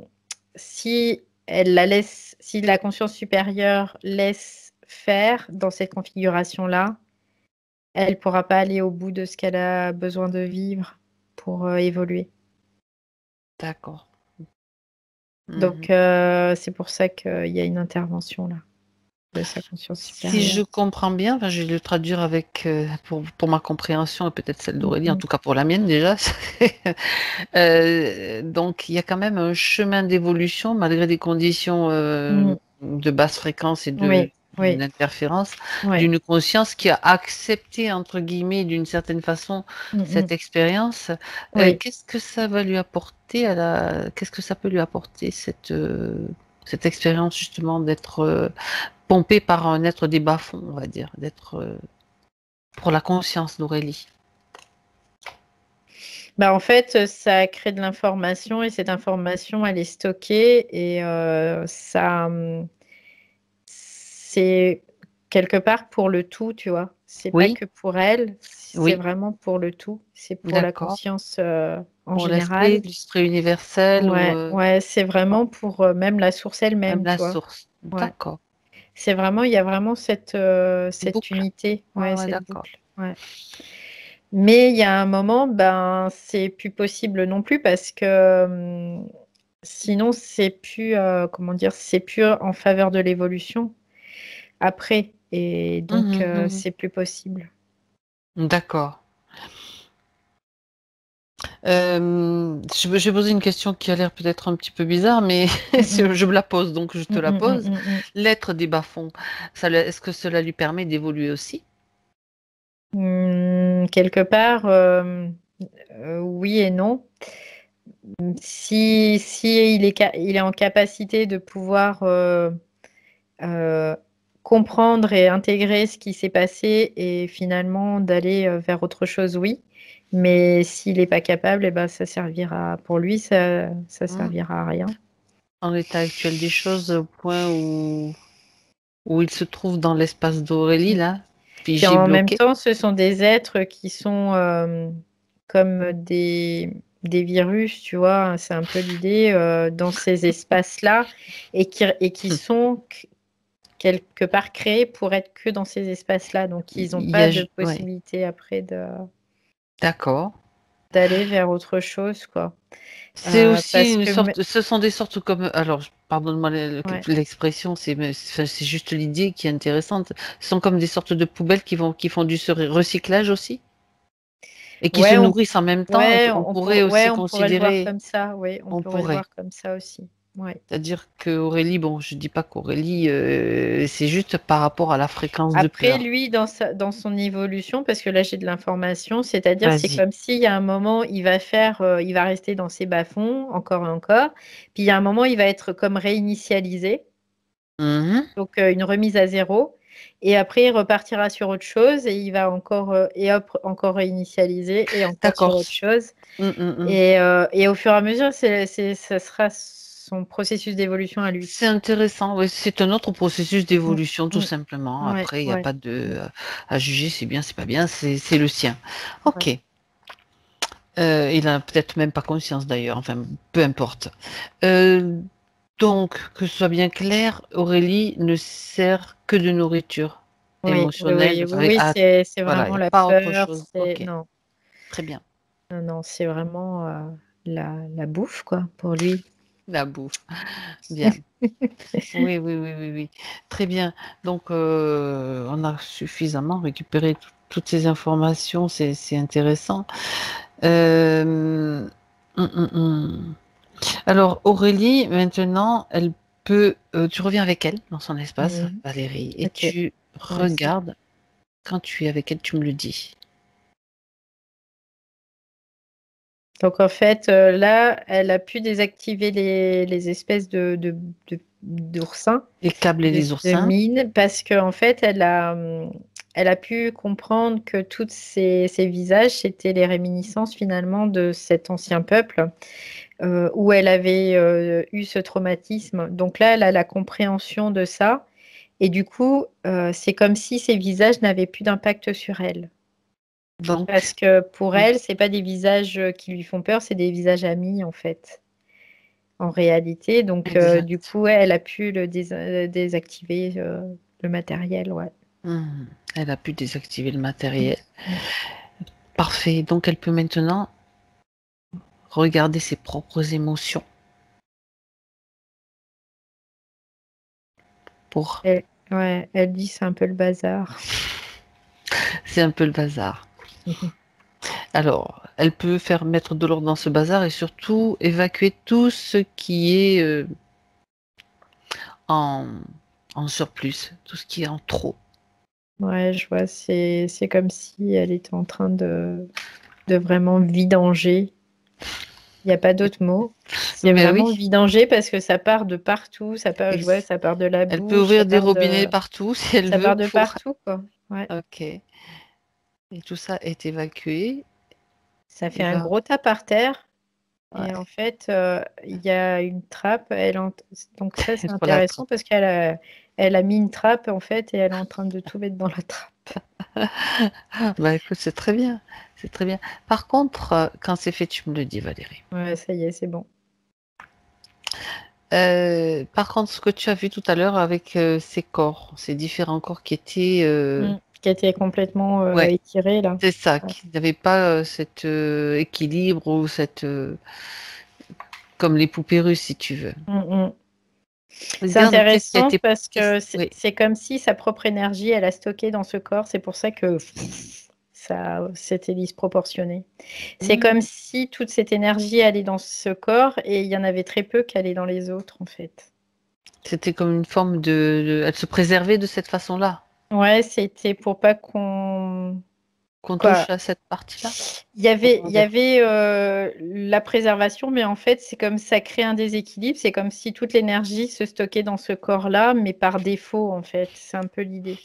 si elle la laisse, si la conscience supérieure laisse faire dans cette configuration-là, elle pourra pas aller au bout de ce qu'elle a besoin de vivre pour évoluer. D'accord. Mhm. Donc c'est pour ça qu'il y a une intervention là de sa conscience Si je supérieure. comprends bien, enfin, je vais le traduire avec, pour ma compréhension et peut-être celle d'Aurélie, en Mhm. tout cas pour la mienne déjà. Donc, il y a quand même un chemin d'évolution malgré des conditions Mhm. de basse fréquence et Oui, oui, d'interférence, oui. d'une conscience qui a accepté, entre guillemets, d'une certaine façon, cette Mhm. expérience. Oui. Qu'est-ce que ça va lui apporter qu'est-ce que ça peut lui apporter, cette expérience justement d'être pompé par un être des bas-fonds, on va dire, d'être pour la conscience d'Aurélie. Bah, en fait, ça crée de l'information et cette information, elle est stockée et ça, c'est quelque part pour le tout, tu vois. C'est pas Oui, que pour elle, c'est oui, vraiment pour le tout. C'est pour la d'accord. conscience en Pour général. l'esprit universel ou Ouais, ouais, c'est vraiment pour même la source même elle-même, la tu vois. source. Ouais. D'accord. C'est vraiment, il y a vraiment cette Boucle. unité, Ouais, ouais, ouais, cette d'accord. boucle. Ouais. Mais il y a un moment, ben, c'est plus possible non plus parce que sinon, c'est plus, comment dire, c'est plus en faveur de l'évolution après. Et donc, Mhm, mhm. c'est plus possible. D'accord. Je vais poser une question qui a l'air peut-être un petit peu bizarre, mais Mm, mm. je me la pose, donc je te Mm, la mm, pose. mm, mm, L'être des bas-fonds, est-ce que cela lui permet d'évoluer aussi? quelque part, oui et non. Si il est en capacité de pouvoir euh, comprendre et intégrer ce qui s'est passé et finalement d'aller vers autre chose, oui. Mais s'il n'est pas capable, eh ben, ça servira pour lui, ça Hmm. servira à rien. En l'état actuel des choses, au point où il se trouve dans l'espace d'Aurélie, Mm. là, Puis figé, en même bloqué. temps, ce sont des êtres qui sont comme des virus, tu vois, c'est un peu l'idée dans ces espaces-là et qui sont quelque part créés pour être que dans ces espaces-là. Donc, ils n'ont Il y pas a, de ouais, possibilité après d'accord. d'aller vers autre chose, quoi. C'est aussi Parce une que, sorte, ce sont des sortes comme, alors, pardonne-moi ouais. l'expression, enfin, c'est juste l'idée qui est intéressante. Ce sont comme des sortes de poubelles qui font du recyclage aussi et qui se Ouais, nourrissent en même temps. On pourrait ouais, aussi on pourrait le voir considérer, comme ça. Oui, on on pourrait le pourrait. voir comme ça aussi. Ouais. C'est-à-dire que Aurélie, bon, je dis pas qu'Aurélie, c'est juste par rapport à la fréquence de Après, peur. lui, dans son évolution, parce que là, j'ai de l'information, c'est-à-dire, c'est Vas-y. comme s'il y a un moment, il va rester dans ses bas-fonds, encore et encore. Puis, il y a un moment, il va être comme réinitialisé, Mhm. donc une remise à zéro. Et après, il repartira sur autre chose et il va encore, et hop, encore réinitialiser et encore sur D'accord. autre chose. Mm, mm, mm. Et au fur et à mesure, ça sera son processus d'évolution à lui. C'est intéressant, oui, c'est un autre processus Mm, d'évolution, tout mm. simplement. Ouais, Après, il n'y a ouais, pas mm, à juger, c'est bien, c'est pas bien, c'est le sien. ouais. Ok. Il a peut-être même pas conscience d'ailleurs, enfin, peu importe. Euh, donc, que ce soit bien clair, Aurélie ne sert que de nourriture Oui, oui, émotionnelle. oui, oui, Enfin, oui, c'est voilà, il vraiment n'y a la pas autre peur, chose. c'est Ok, non, très bien. non, non, c'est vraiment la bouffe quoi pour lui. La bouffe, bien. Oui, oui, oui, oui, oui. Très bien. Donc, on a suffisamment récupéré toutes ces informations, c'est intéressant. Hum. Alors, Aurélie, maintenant, elle peut. Tu reviens avec elle dans son espace, Mhm. Valérie, et Ok, tu ouais, c'est regardes. Quand tu es avec elle, tu me le dis. donc en fait là, elle a pu désactiver les espèces d'oursins, Les câbles et les de oursins. mines, parce qu'en fait, elle a pu comprendre que tous ces visages, c'était les réminiscences finalement de cet ancien peuple où elle avait eu ce traumatisme. Donc là, elle a la compréhension de ça. Et du coup, c'est comme si ces visages n'avaient plus d'impact sur elle. Parce Donc, que pour elle, c'est pas des visages qui lui font peur, c'est des visages amis en fait, en réalité. Donc du exact. coup, ouais, elle a pu désactiver le matériel, ouais. Elle a pu désactiver le Mm, matériel. mm. Parfait. Donc, elle peut maintenant regarder ses propres émotions pour. Elle, ouais, elle dit c'est un peu le bazar. C'est un peu le bazar. Mhm. Alors, elle peut faire mettre de l'ordre dans ce bazar et surtout évacuer tout ce qui est en, en surplus, tout ce qui est en trop. Ouais, je vois, c'est comme si elle était en train de vraiment vidanger. Il n'y a pas d'autre mot. C'est Mais vraiment oui, vidanger parce que ça part de partout. Ouais, ex- ça part de la elle peut bouche, ouvrir des robinets partout si elle ça veut part de pour. partout, quoi. Ouais. Ok. Et tout ça est évacué. Ça fait Et un là, gros tas par terre. Et en ouais, fait, il y a une trappe. Donc ça, c'est il faut la intéressant trappe. parce elle a mis une trappe, en fait, et elle est en train de tout mettre dans la trappe. Bah écoute, c'est très bien. C'est très bien. Par contre, quand c'est fait, tu me le dis, Valérie. Ouais, ça y est, c'est bon. Par contre, ce que tu as vu tout à l'heure avec ces corps, ces différents corps qui étaient Mm. qui était complètement Ouais, étiré là. c'est ça, Ouais. qui n'avait pas cet équilibre ou cette comme les poupées russes, si tu veux. Mm, mm. C'est Regarde, qu'est-ce qui a intéressant été. parce que Oui. c'est comme si sa propre énergie, elle a stocké dans ce corps. C'est pour ça que ça, c'était disproportionné. C'est Hmm. comme si toute cette énergie allait dans ce corps et il y en avait très peu qui allaient dans les autres, en fait. C'était comme une forme Elle se préservait de cette façon-là, Ouais, c'était pour pas qu'on... qu'on Quoi. touche à cette partie-là. Il Comment y dire? avait la préservation, mais en fait, c'est comme ça crée un déséquilibre. C'est comme si toute l'énergie se stockait dans ce corps-là, mais par défaut, en fait. C'est un peu l'idée.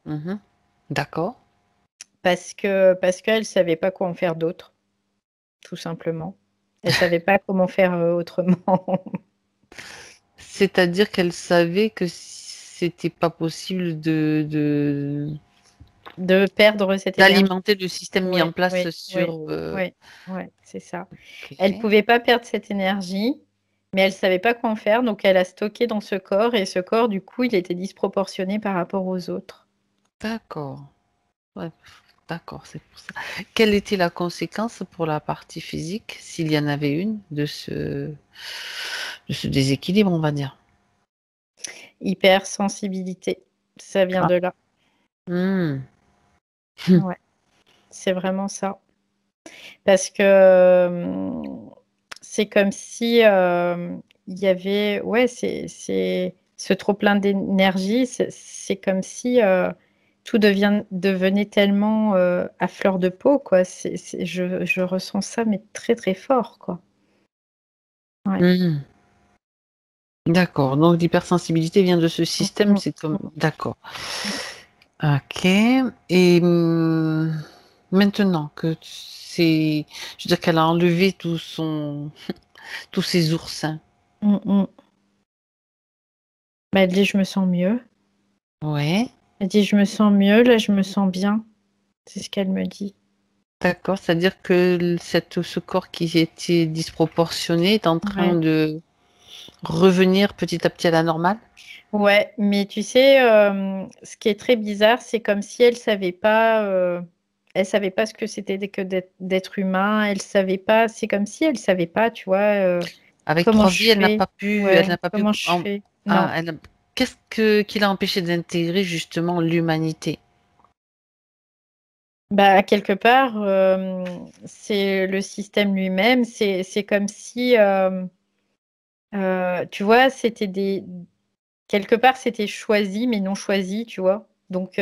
Mhm. D'accord. Parce qu'elle savait pas quoi en faire d'autre, tout simplement. Elle savait pas comment faire autrement. C'est-à-dire qu'elle savait que c'était pas possible De perdre cette énergie. d'alimenter le système mis en Oui, place oui, oui, sur. oui, ouais, c'est ça. Elle Ok. pouvait pas perdre cette énergie, mais elle savait pas quoi en faire, donc elle a stocké dans ce corps, et ce corps, du coup, il était disproportionné par rapport aux autres. D'accord. Ouais, d'accord, c'est pour ça. Quelle était la conséquence pour la partie physique, s'il y en avait une, de ce déséquilibre, on va dire? Hypersensibilité, ça vient Ah. de là. Hmm. Ouais, c'est vraiment ça. Parce que c'est comme si il y avait, ouais, c'est ce trop plein d'énergie, c'est comme si tout devenait tellement à fleur de peau, quoi. Je ressens ça, mais très très fort, quoi. Ouais. Hmm. D'accord. Donc l'hypersensibilité vient de ce Mm, système, mm, c'est comme. mm. D'accord. Ok. Et maintenant que c'est, je veux dire qu'elle a enlevé tous ses oursins. Mm, mm. Bah, elle dit, je me sens mieux. Ouais. Elle dit, je me sens mieux, là, je me sens bien. C'est ce qu'elle me dit. D'accord. C'est-à-dire que ce corps qui était disproportionné est en train Ouais. de revenir petit à petit à la normale. Ouais, mais tu sais, ce qui est très bizarre, c'est comme si elle savait pas ce que c'était que d'être humain. Elle savait pas. C'est comme si elle savait pas, tu vois, Avec comment trois je vies, elle n'a fais. pas pu, elle Ouais, n'a pas pu. comment je fais. Ah, Non. qu'est-ce qui l'a empêché d'intégrer justement l'humanité? Bah, quelque part, c'est le système lui-même. C'est comme si, tu vois, quelque part, c'était choisi, mais non choisi, tu vois. Donc,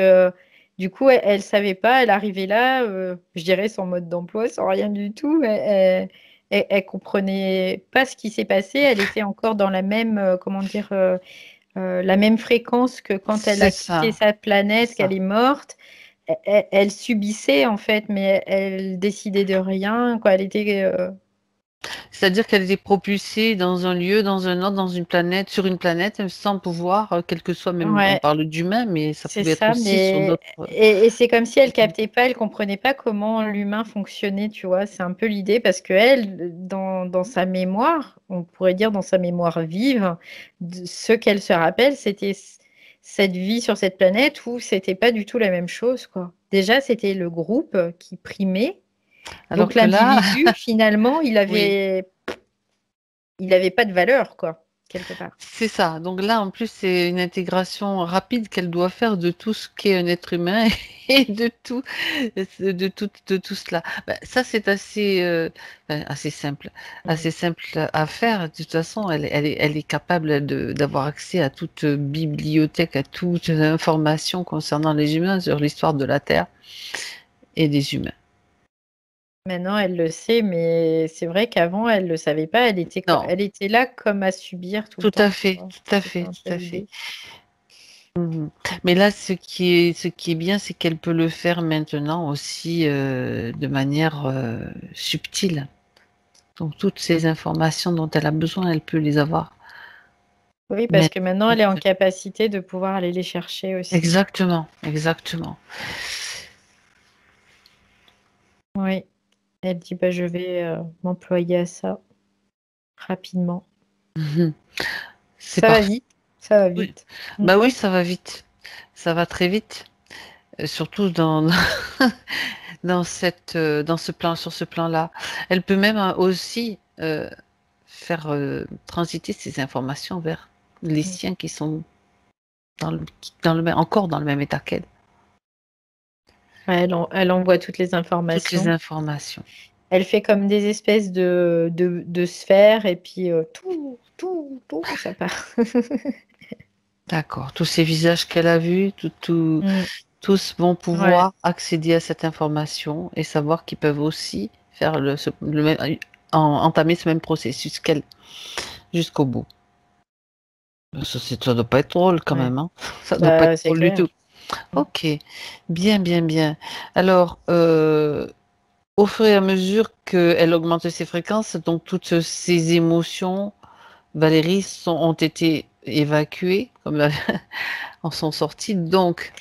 du coup, elle savait pas, elle arrivait là, je dirais sans mode d'emploi, sans rien du tout. Elle comprenait pas ce qui s'est passé. Elle était encore dans la même, comment dire, la même fréquence que quand elle C'est a quitté ça, sa c'est planète, qu'elle ça. est morte. Elle subissait en fait, mais elle décidait de rien, quoi. Elle était, C'est-à-dire qu'elle était propulsée dans un lieu, dans un autre, dans une planète, sur une planète, sans pouvoir, quel que soit, même, on ouais. parle d'humain, mais ça C'est pouvait être ça, aussi sur mais d'autres. et c'est comme si elle captait pas, elle comprenait pas comment l'humain fonctionnait, tu vois? C'est un peu l'idée parce qu'elle, dans sa mémoire, on pourrait dire dans sa mémoire vive, ce qu'elle se rappelle, c'était cette vie sur cette planète où c'était pas du tout la même chose, quoi. Déjà, c'était le groupe qui primait, Alors donc que là, l'individu, finalement, oui. il avait pas de valeur, quoi, quelque part. C'est ça. Donc là, en plus, c'est une intégration rapide qu'elle doit faire de tout ce qu'est un être humain et de tout cela. Ben, ça, c'est assez simple, Mmh. assez simple à faire. De toute façon, elle est capable d'avoir accès à toute bibliothèque, à toute information concernant les humains sur l'histoire de la Terre et des humains. Maintenant, elle le sait, mais c'est vrai qu'avant, elle le savait pas. Non, Elle était là comme à subir tout le tout à temps, tu fait, vois? tout à C'était fait, un peu tout à fait. l'idée. Mhm. Mais là, ce qui est bien, c'est qu'elle peut le faire maintenant aussi de manière subtile. Donc, toutes ces informations dont elle a besoin, elle peut les avoir. Oui, parce Mais que maintenant, elle est en capacité de pouvoir aller les chercher aussi. exactement, exactement. Oui, elle dit, bah, je vais m'employer à ça rapidement. Mhm. C'est Ça va parfait. vite, ça va Oui. vite. Mm. Bah oui, ça va vite. Ça va très vite. surtout dans dans ce plan, sur ce plan-là. Elle peut même aussi faire transiter ces informations vers les Mm. siens qui sont encore dans le même état qu'elle. Ouais, elle envoie toutes les Toutes les informations. informations. Elle fait comme des espèces de sphères et puis tout, ça part. D'accord. Tous ces visages qu'elle a vus, Mm. tous vont Ouais. pouvoir accéder à cette information et savoir qu'ils peuvent aussi faire entamer ce même processus qu'elle jusqu'au bout. Ça doit pas être drôle quand Ouais. même, hein. Ça doit pas être Bah, c'est drôle du clair. tout. Ok, bien, bien, bien. Alors, au fur et à mesure qu'elle augmente ses fréquences, donc toutes ces émotions, Valérie, ont été évacuées, en sont sorties. Donc,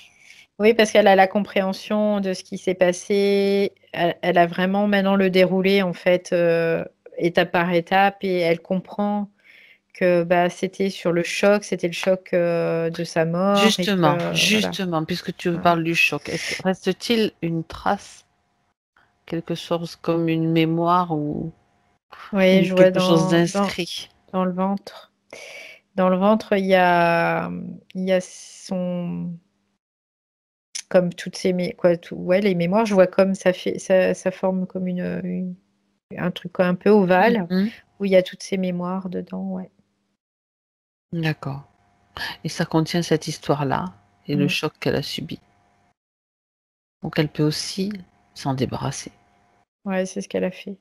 Oui, parce qu'elle a la compréhension de ce qui s'est passé. Elle a vraiment maintenant le déroulé, en fait, étape par étape, et elle comprend que bah, c'était le choc de sa mort, et justement, que voilà. justement, puisque tu Ouais. parles du choc, reste-t-il une trace, quelque chose comme une mémoire Oui, ou je vois quelque chose d'inscrit? dans le ventre. Dans le ventre, il y a son, comme toutes ces, ouais, les mémoires, je vois comme ça forme comme un truc un peu ovale Mhm. où il y a toutes ces mémoires dedans, ouais. D'accord. Et ça contient cette histoire-là et le Mm. choc qu'elle a subi. Donc elle peut aussi s'en débarrasser. Ouais, c'est ce qu'elle a fait.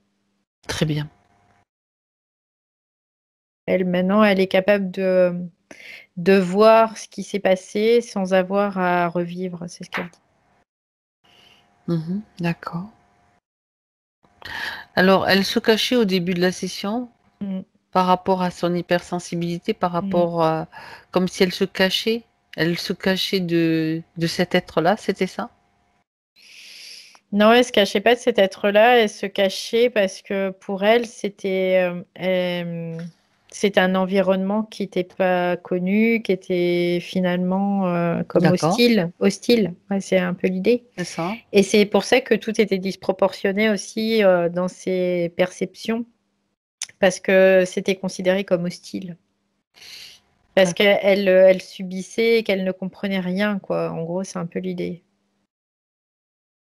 Très bien. Elle, maintenant, elle est capable de voir ce qui s'est passé sans avoir à revivre, c'est ce qu'elle dit. Mhm, d'accord. Alors, elle se cachait au début de la session Mm. par rapport à son hypersensibilité, par Mm. rapport à... comme si elle se cachait de cet être-là, c'était ça? Non, elle se cachait pas de cet être-là, elle se cachait parce que pour elle, c'était un environnement qui n'était pas connu, qui était finalement comme D'accord, hostile. Hostile, ouais, c'est un peu l'idée. c'est ça. Et c'est pour ça que tout était disproportionné aussi dans ses perceptions, parce que c'était considéré comme hostile. Parce D'accord. qu'elle subissait et qu'elle ne comprenait rien, quoi. En gros, c'est un peu l'idée.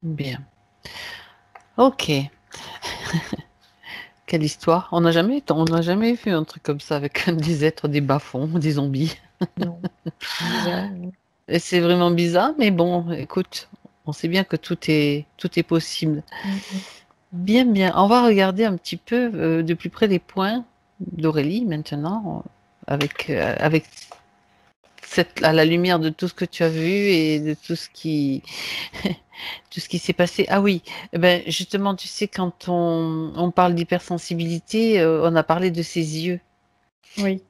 Bien. Ok. Quelle histoire. On n'a jamais vu un truc comme ça avec des êtres, des bas-fonds, des zombies. Non, bizarre. Ouais. Et c'est vraiment bizarre, mais bon, écoute, on sait bien que tout est possible. Mm, mm. Bien, bien. On va regarder un petit peu de plus près les points d'Aurélie maintenant, avec à la lumière de tout ce que tu as vu et de tout ce tout ce qui s'est passé. Ah oui, eh ben justement, tu sais, quand on parle d'hypersensibilité, on a parlé de ses yeux. Oui.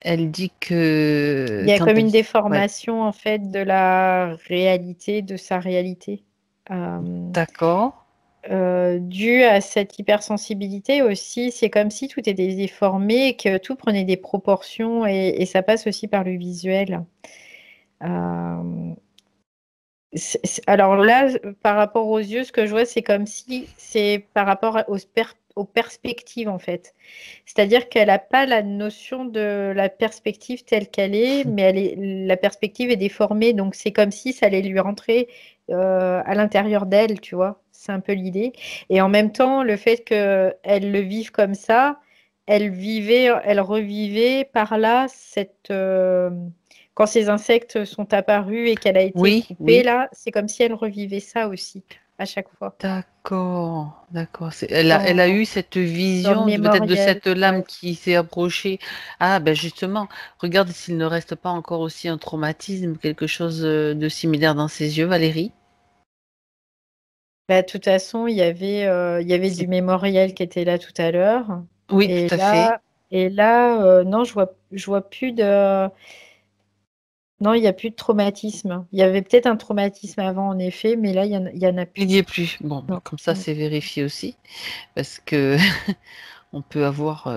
Elle dit Il que y a quand comme elle... une Ouais, déformation en fait de la réalité, de sa réalité, d'accord. due à cette hypersensibilité aussi. C'est comme si tout était déformé et que tout prenait des proportions et ça passe aussi par le visuel. Euh, alors là, par rapport aux yeux, ce que je vois, c'est comme si c'est par rapport aux perspectives en fait. C'est-à-dire qu'elle n'a pas la notion de la perspective telle qu'elle est, mais la perspective est déformée, donc c'est comme si ça allait lui rentrer à l'intérieur d'elle, tu vois. C'est un peu l'idée. Et en même temps, le fait qu'elle le vive comme ça, elle revivait par là quand ces insectes sont apparus et qu'elle a été Oui, coupée oui. là, c'est comme si elle revivait ça aussi à chaque fois. D'accord, d'accord. Elle a Dans, eu cette dans le vision peut-être de mémoriel. cette lame Ouais. qui s'est approchée. Ah, ben justement, regarde s'il ne reste pas encore aussi un traumatisme, quelque chose de similaire dans ses yeux, Valérie. Bah, de toute façon, il y avait du C'est... mémoriel qui était là tout à l'heure. Oui, tout Et à fait. là, non, je vois plus de. Non, il n'y a plus de traumatisme. Il y avait peut-être un traumatisme avant, en effet, mais là, il y en a Il n'y est plus. plus. Bon, ben, Non. comme ça, c'est vérifié aussi, parce que on peut avoir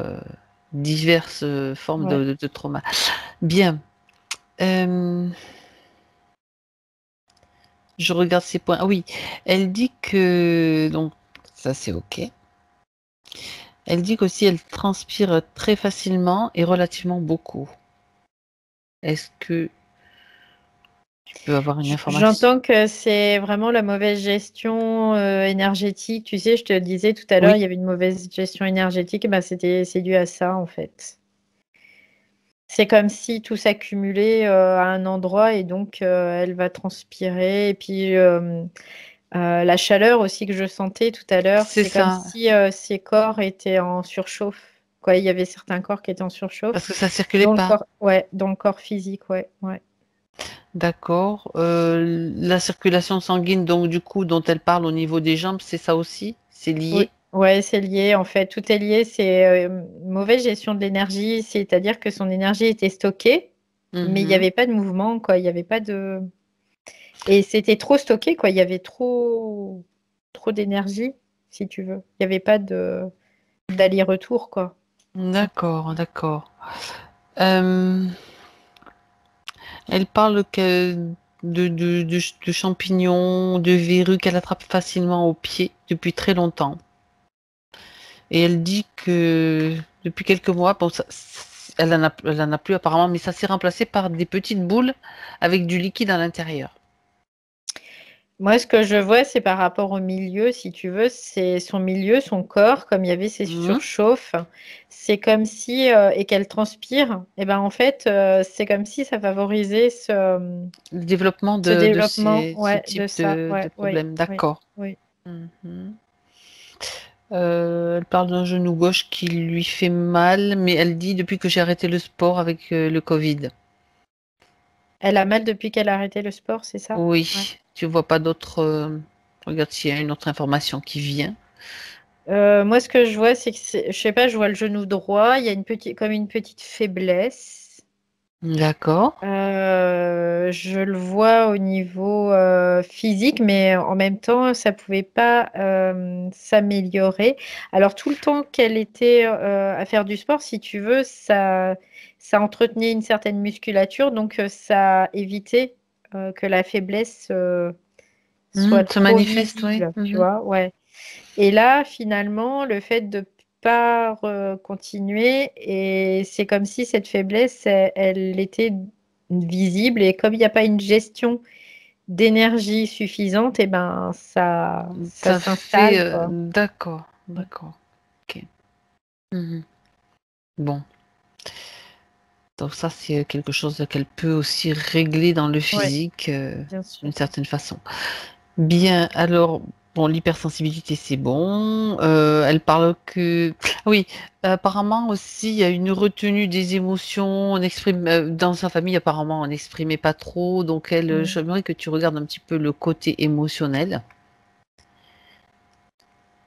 diverses formes Ouais. de trauma. Bien. Euh, Je regarde ses points. Ah oui, elle dit que donc ça c'est ok. Elle dit qu'aussi elle transpire très facilement et relativement beaucoup. Est-ce que tu peux avoir une information? J'entends que c'est vraiment la mauvaise gestion énergétique. Tu sais, je te disais tout à l'heure, Oui. il y avait une mauvaise gestion énergétique. Et ben, c'est dû à ça, en fait. C'est comme si tout s'accumulait à un endroit et donc elle va transpirer. Et puis la chaleur aussi que je sentais tout à l'heure, C'est c'est comme ça, si ses corps étaient en surchauffe. Quoi, il y avait certains corps qui étaient en surchauffe parce que ça circulait pas. dans le corps physique, ouais, ouais. D'accord. La circulation sanguine, donc du coup, dont elle parle au niveau des jambes, c'est ça aussi? C'est Oui, lié? ouais, c'est lié, en fait, tout est lié. C'est mauvaise gestion de l'énergie, c'est-à-dire que son énergie était stockée, mais il n'y Mhm. avait pas de mouvement, quoi. Il y avait pas de. Et c'était trop stocké, quoi. Il y avait trop d'énergie, si tu veux. Il n'y avait pas d'aller-retour, quoi. D'accord, d'accord. Euh, Elle parle de champignons, de verrues qu'elle attrape facilement au pied depuis très longtemps. Et elle dit que depuis quelques mois, bon, elle en a plus apparemment, mais ça s'est remplacé par des petites boules avec du liquide à l'intérieur. Moi, ce que je vois, c'est par rapport au milieu, si tu veux, c'est son milieu, son corps, comme il y avait ces Mhm. surchauffes, c'est comme si, et qu'elle transpire, et ben en fait, c'est comme si ça favorisait Le développement ce de développement, ce ouais, type de ça, de ouais, oui, problème. oui, D'accord. oui. Mhm. Elle parle d'un genou gauche qui lui fait mal, mais elle dit depuis que j'ai arrêté le sport avec le Covid. Elle a mal depuis qu'elle a arrêté le sport, c'est ça? Ouais. Oui, tu vois pas d'autres. Regarde s'il y a une autre information qui vient. Moi, ce que je vois, c'est que, je sais pas, je vois le genou droit, il y a comme une petite faiblesse. D'accord. Je le vois au niveau physique, mais en même temps, ça pouvait pas s'améliorer. Alors, tout le temps qu'elle était à faire du sport, si tu veux, ça entretenait une certaine musculature, donc ça évitait que la faiblesse soit Se trop manifeste, oui. visible, tu vois, ouais. Et là, finalement, le fait de pas continuer, et c'est comme si cette faiblesse, elle était visible, et comme il n'y a pas une gestion d'énergie suffisante, et ben ça Ça fait. s'installe, quoi. D'accord, d'accord. Ok. Mhm. Bon, donc ça, c'est quelque chose qu'elle peut aussi régler dans le Ouais, physique bien sûr. d'une certaine façon. Bien, alors, bon, l'hypersensibilité, c'est bon. Elle parle que... Ah oui, apparemment aussi, il y a une retenue des émotions. On exprime, dans sa famille, apparemment, on n'exprimait pas trop. Donc, elle, Mm. j'aimerais que tu regardes un petit peu le côté émotionnel.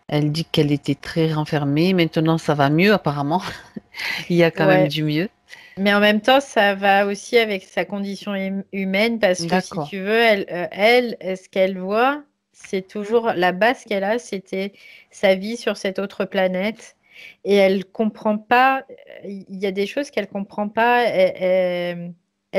Elle dit qu'elle était très renfermée. Maintenant, ça va mieux, apparemment. Il y a quand même Ouais. du mieux. Mais en même temps, ça va aussi avec sa condition humaine, parce que si D'accord. tu veux, ce qu'elle voit, c'est toujours la base qu'elle a, c'était sa vie sur cette autre planète. Et elle comprend pas, il y a des choses qu'elle comprend pas, elle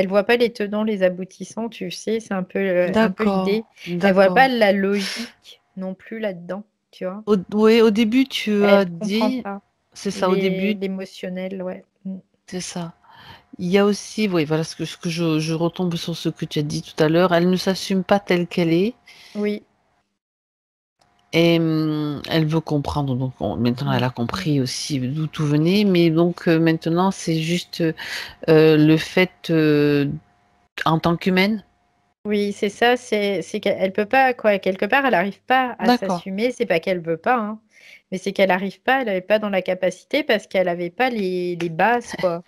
voit pas les tenants, les aboutissants, tu sais, c'est un peu D'accord. l'idée. Elle voit pas D'accord. la logique non plus là-dedans, tu vois. Oui, au début, tu as Elle comprend dit, pas c'est ça, au début, l'émotionnel, ouais. Mm. c'est ça. Il y a aussi, oui, voilà ce que je retombe sur ce que tu as dit tout à l'heure. Elle ne s'assume pas telle qu'elle est Oui. et elle veut comprendre. Donc maintenant, elle Mm. a Mm. compris aussi d'où tout venait. Mais donc maintenant, c'est juste le fait en tant qu'humaine. Oui, c'est ça, c'est qu'elle peut pas, quoi, quelque part, elle n'arrive pas à D'accord. s'assumer, c'est pas qu'elle veut pas, hein, mais c'est qu'elle n'arrive pas, elle n'avait pas dans la capacité parce qu'elle n'avait pas les bases, quoi.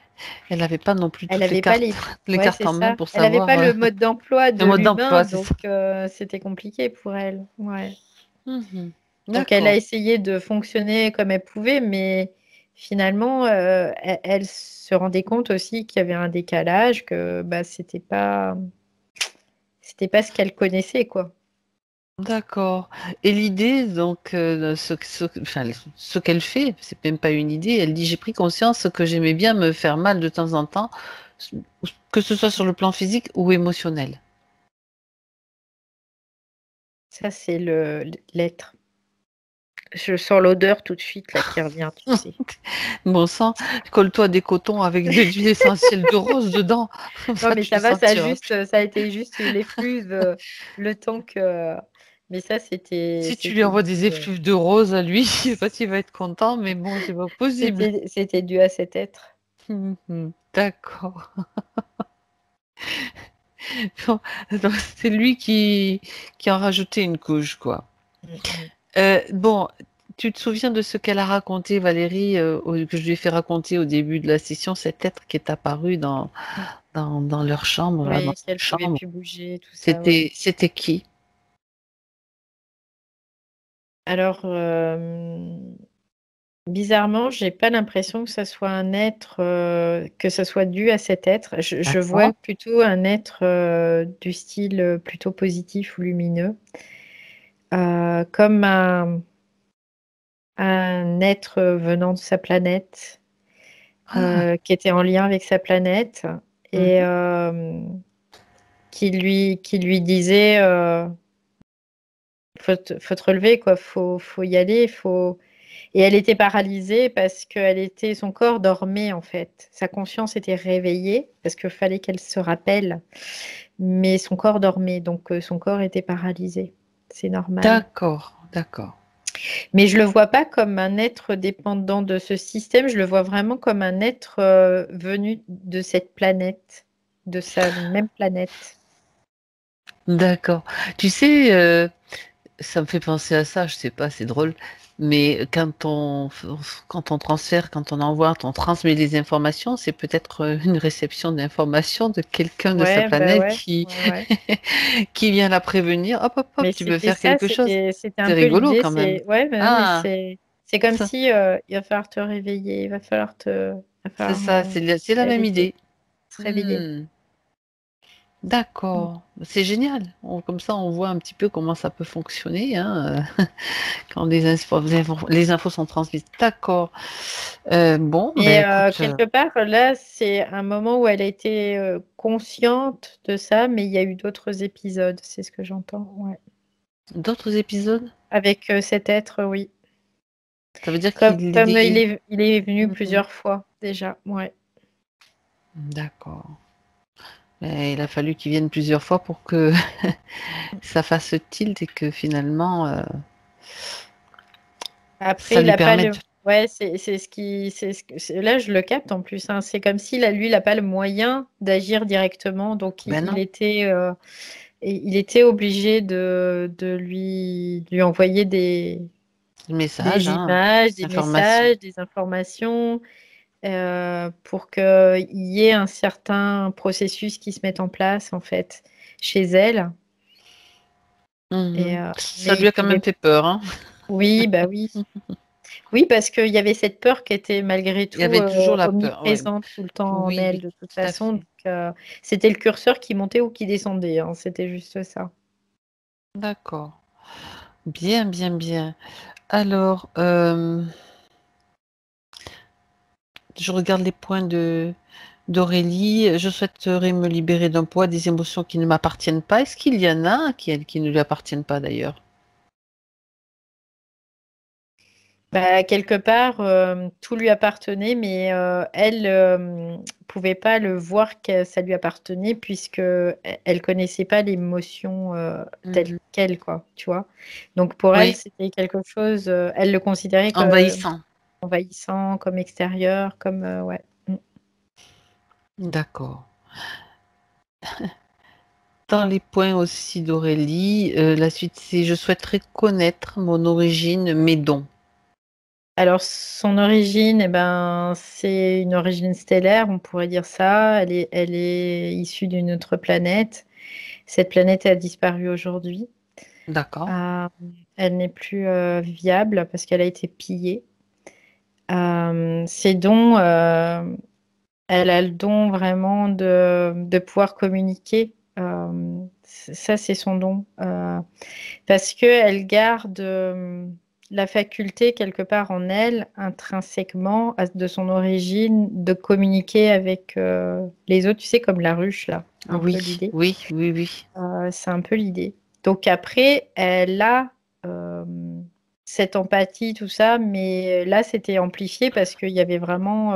Elle n'avait pas non plus Elle toutes n'avait pas les. les Ouais, cartes c'est en main ça. pour Elle n'avait savoir pas le mode d'emploi le de mode l'humain, d'emploi, c'est donc ça. c'était compliqué pour elle. Ouais. Mhm. Donc elle a D'accord. essayé de fonctionner comme elle pouvait, mais finalement, elle se rendait compte aussi qu'il y avait un décalage, que bah, c'était pas ce qu'elle connaissait, quoi. D'accord. Et l'idée, donc, enfin, ce qu'elle fait, c'est même pas une idée. Elle dit, j'ai pris conscience que j'aimais bien me faire mal de temps en temps, que ce soit sur le plan physique ou émotionnel. Ça, c'est l'être. Je sens l'odeur tout de suite là qui revient, tu sais. Bon sang, colle-toi des cotons avec de l'huile essentielle de rose dedans, comme Non, ça mais tu le ça va, sentiras plus. ça a été juste une effluve le temps que. Mais ça, Si tu lui c'était envoies dû, des effluves de rose à lui, je sais pas s'il va être content, mais bon, c'est pas possible. c'était dû à cet être. D'accord. Bon, donc c'est lui qui a rajouté une couche, quoi. Mm, mm. Bon, tu te souviens de ce qu'elle a raconté, Valérie, que je lui ai fait raconter au début de la session, cet être qui est apparu dans leur chambre, là, dans Oui, cette qu'elle pouvait chambre. plus bouger, tout ça, ouais. C'était qui? Alors, bizarrement, j'ai pas l'impression que ça soit un être, que ça soit dû à cet être. Je vois D'accord. plutôt un être du style plutôt positif ou lumineux, comme un être venant de sa planète, Ah, qui était en lien avec sa planète et mhm. qui lui disait faut te relever, quoi, faut y aller, faut. Et elle était paralysée parce que son corps dormait en fait. Sa conscience était réveillée parce qu'il fallait qu'elle se rappelle, mais son corps dormait, donc son corps était paralysé. C'est normal. D'accord, d'accord. Mais je le vois pas comme un être dépendant de ce système, je le vois vraiment comme un être venu de cette planète, de sa même planète. D'accord. Tu sais, ça me fait penser à ça, je sais pas, c'est drôle, mais quand on transfère, quand on envoie, on transmet des informations, c'est peut-être une réception d'informations de quelqu'un de sa Ouais, bah planète ouais, ouais, ouais. qui vient la prévenir. Hop, hop, hop, Mais tu peux c'était faire ça, quelque chose. c'était un C'est peu rigolo l'idée, quand même. c'est ouais, mais non, mais Ah, c'est comme ça, si il va falloir te réveiller, il va c'est falloir ça, c'est la y même aller, idée. se réveiller. Hmm. Mm. D'accord, c'est génial. Comme ça, on voit un petit peu comment ça peut fonctionner, hein, quand les infos sont transmises. D'accord. Bon, ben Mais écoute, quelque part, là, c'est un moment où elle a été consciente de ça, mais il y a eu d'autres épisodes, c'est ce que j'entends, ouais. d'autres épisodes? Avec cet être, oui. Ça veut dire Comme il est venu Mhm. plusieurs fois déjà, ouais. D'accord. Mais il a fallu qu'il vienne plusieurs fois pour que ça fasse tilt et que finalement, Après, ça il lui a pas le. permette. Ouais, là, je le capte en plus, hein. C'est comme si là, lui, il n'a pas le moyen d'agir directement, donc Ben non, il était obligé de lui envoyer le message, des hein, images, des information. messages, des informations, pour qu'il y ait un certain processus qui se mette en place en fait chez elle. Mhm. Ça Mais lui il a quand même pouvait. fait peur, hein. Oui, bah oui. Oui, parce qu'il y avait cette peur qui était malgré Il y tout avait toujours la peur, oui. omniprésente tout le temps en Oui, elle, oui, de toute tout à façon. fait. Donc, c'était le curseur qui montait ou qui descendait, hein. C'était juste ça. D'accord. Bien, bien, bien. Alors, je regarde les points de d'Aurélie. Je souhaiterais me libérer d'un poids, des émotions qui ne m'appartiennent pas. Est-ce qu'il y en a qui ne lui appartiennent pas d'ailleurs? Bah, quelque part, tout lui appartenait, mais elle pouvait pas le voir que ça lui appartenait puisque elle connaissait pas l'émotion telle Mhm. quelle, quoi, tu vois. Donc pour elle, Oui, c'était quelque chose, elle le considérait comme envahissant. envahissant, comme extérieur, comme ouais. Mm. D'accord. Dans les points aussi d'Aurélie, la suite c'est je souhaiterais connaître mon origine, mes dons. Alors, son origine, eh ben, c'est une origine stellaire, on pourrait dire ça. Elle est issue d'une autre planète. Cette planète a disparu aujourd'hui. D'accord. Euh, Elle n'est plus viable parce qu'elle a été pillée. Ses dons, elle a le don vraiment de pouvoir communiquer. Ça, c'est son don. Parce qu'elle garde la faculté quelque part en elle, intrinsèquement, de son origine, de communiquer avec les autres, tu sais, comme la ruche, là, un peu Oui, l'idée. oui, oui, oui. C'est un peu l'idée. Donc après, elle a cette empathie, tout ça, mais là, c'était amplifié parce qu'il y avait vraiment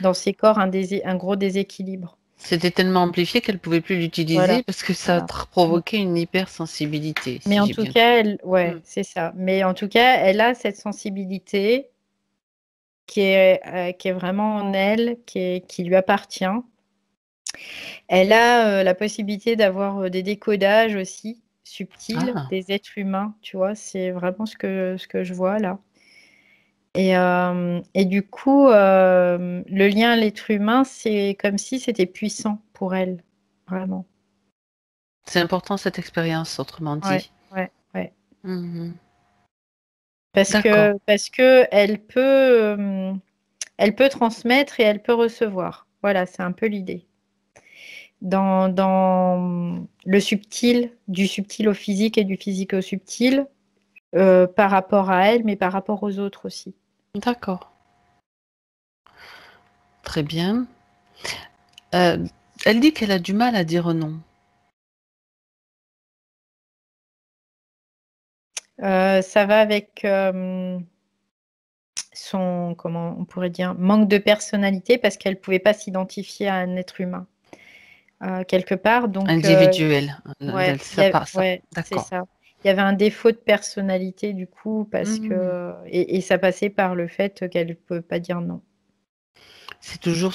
dans ses corps un gros déséquilibre. C'était tellement amplifié qu'elle pouvait plus Voilà, l'utiliser parce que ça voilà. provoquait une hypersensibilité, Mais si en j'ai tout bien cas, compris. ouais, c'est ça. Mais en tout cas, elle a cette sensibilité qui est vraiment en elle, qui lui appartient. Elle a la possibilité d'avoir des décodages aussi subtils Ah, des êtres humains, tu vois, c'est vraiment ce que je vois là. Et du coup, le lien à l'être humain, c'est comme si c'était puissant pour elle, vraiment. c'est important cette expérience, autrement Ouais, dit. ouais, ouais. Mhm. Parce D'accord. que, elle peut transmettre et elle peut recevoir. Voilà, c'est un peu l'idée. Dans le subtil, du subtil au physique et du physique au subtil, par rapport à elle, mais par rapport aux autres aussi. D'accord. Très bien. Euh, Elle dit qu'elle a du mal à dire non. Ça va avec son, comment on pourrait dire, manque de personnalité parce qu'elle ne pouvait pas s'identifier à un être humain quelque part. Donc, Individuelle. ouais, Ça. ouais, c'est D'accord. ça. Il y avait un défaut de personnalité du coup parce Mhm. que et ça passait par le fait qu'elle ne peut pas dire non. C'est toujours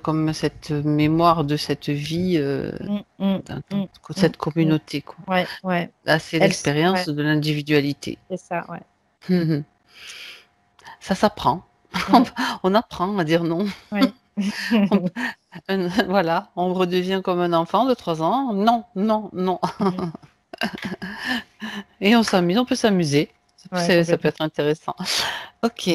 comme cette mémoire de cette vie, Mm, mm, mm, mm, cette mm. communauté, quoi. Ouais, ouais. Là, c'est Ouais, l'expérience de l'individualité. c'est ça, ouais. Mhm. Ça s'apprend. Mm, On apprend à dire non. oui. On- Voilà, on redevient comme un enfant de 3 ans. Non, non, non. Mm. Et on s'amuse, on peut s'amuser. Ouais, Ça peut complètement. être intéressant. Ok.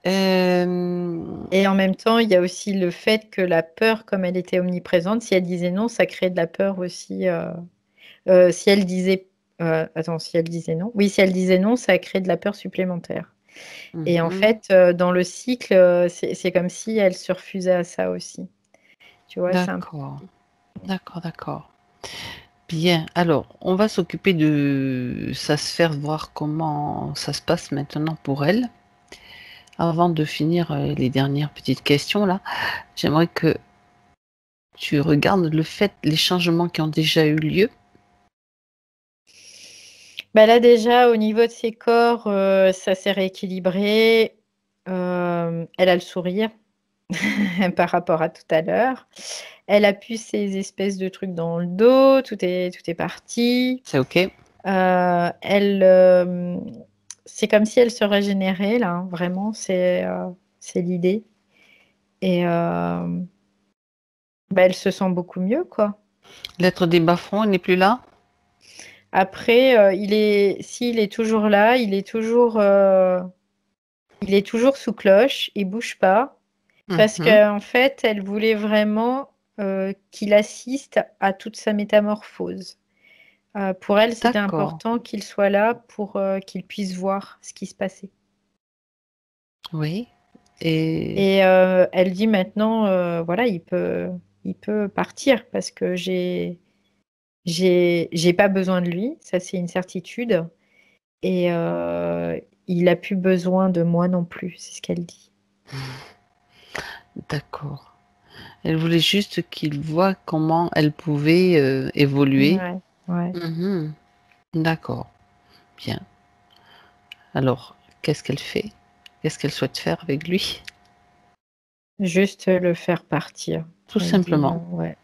Euh, Et en même temps, il y a aussi le fait que la peur, comme elle était omniprésente, si elle disait non, ça crée de la peur aussi. Si elle disait, attends, si elle disait non, oui, si elle disait non, ça crée de la peur supplémentaire. Et en mhm. fait, dans le cycle, c'est comme si elle se refusait à ça aussi. Tu vois, c'est un peu. D'accord, d'accord, d'accord. Bien, alors, on va s'occuper de sa sphère, voir comment ça se passe maintenant pour elle. Avant de finir les dernières petites questions, là, j'aimerais que tu regardes les changements qui ont déjà eu lieu. Bah là, déjà, au niveau de ses corps, ça s'est rééquilibré. Elle a le sourire par rapport à tout à l'heure. Elle a plus ces espèces de trucs dans le dos, tout est parti. C'est OK? Elle, c'est comme si elle se régénérait là, hein, vraiment, c'est l'idée. Et bah, elle se sent beaucoup mieux, quoi. L'être des bas-fonds, il n'est plus là? Après, s'il est toujours là, il est toujours sous cloche, il bouge pas, parce Mhm. qu'en fait, elle voulait vraiment qu'il assiste à toute sa métamorphose. Pour elle, c'était D'accord, important qu'il soit là pour qu'il puisse voir ce qui se passait. oui. Et Et elle dit maintenant, voilà, il peut partir parce que j'ai pas besoin de lui, ça c'est une certitude. Et il a plus besoin de moi non plus, c'est ce qu'elle dit. d'accord. Elle voulait juste qu'il voit comment elle pouvait évoluer. Ouais, ouais. Mhm. D'accord, bien. Alors, qu'est-ce qu'elle fait? Qu'est-ce qu'elle souhaite faire avec lui? Juste le faire partir. Tout Elle dit, simplement. ouais,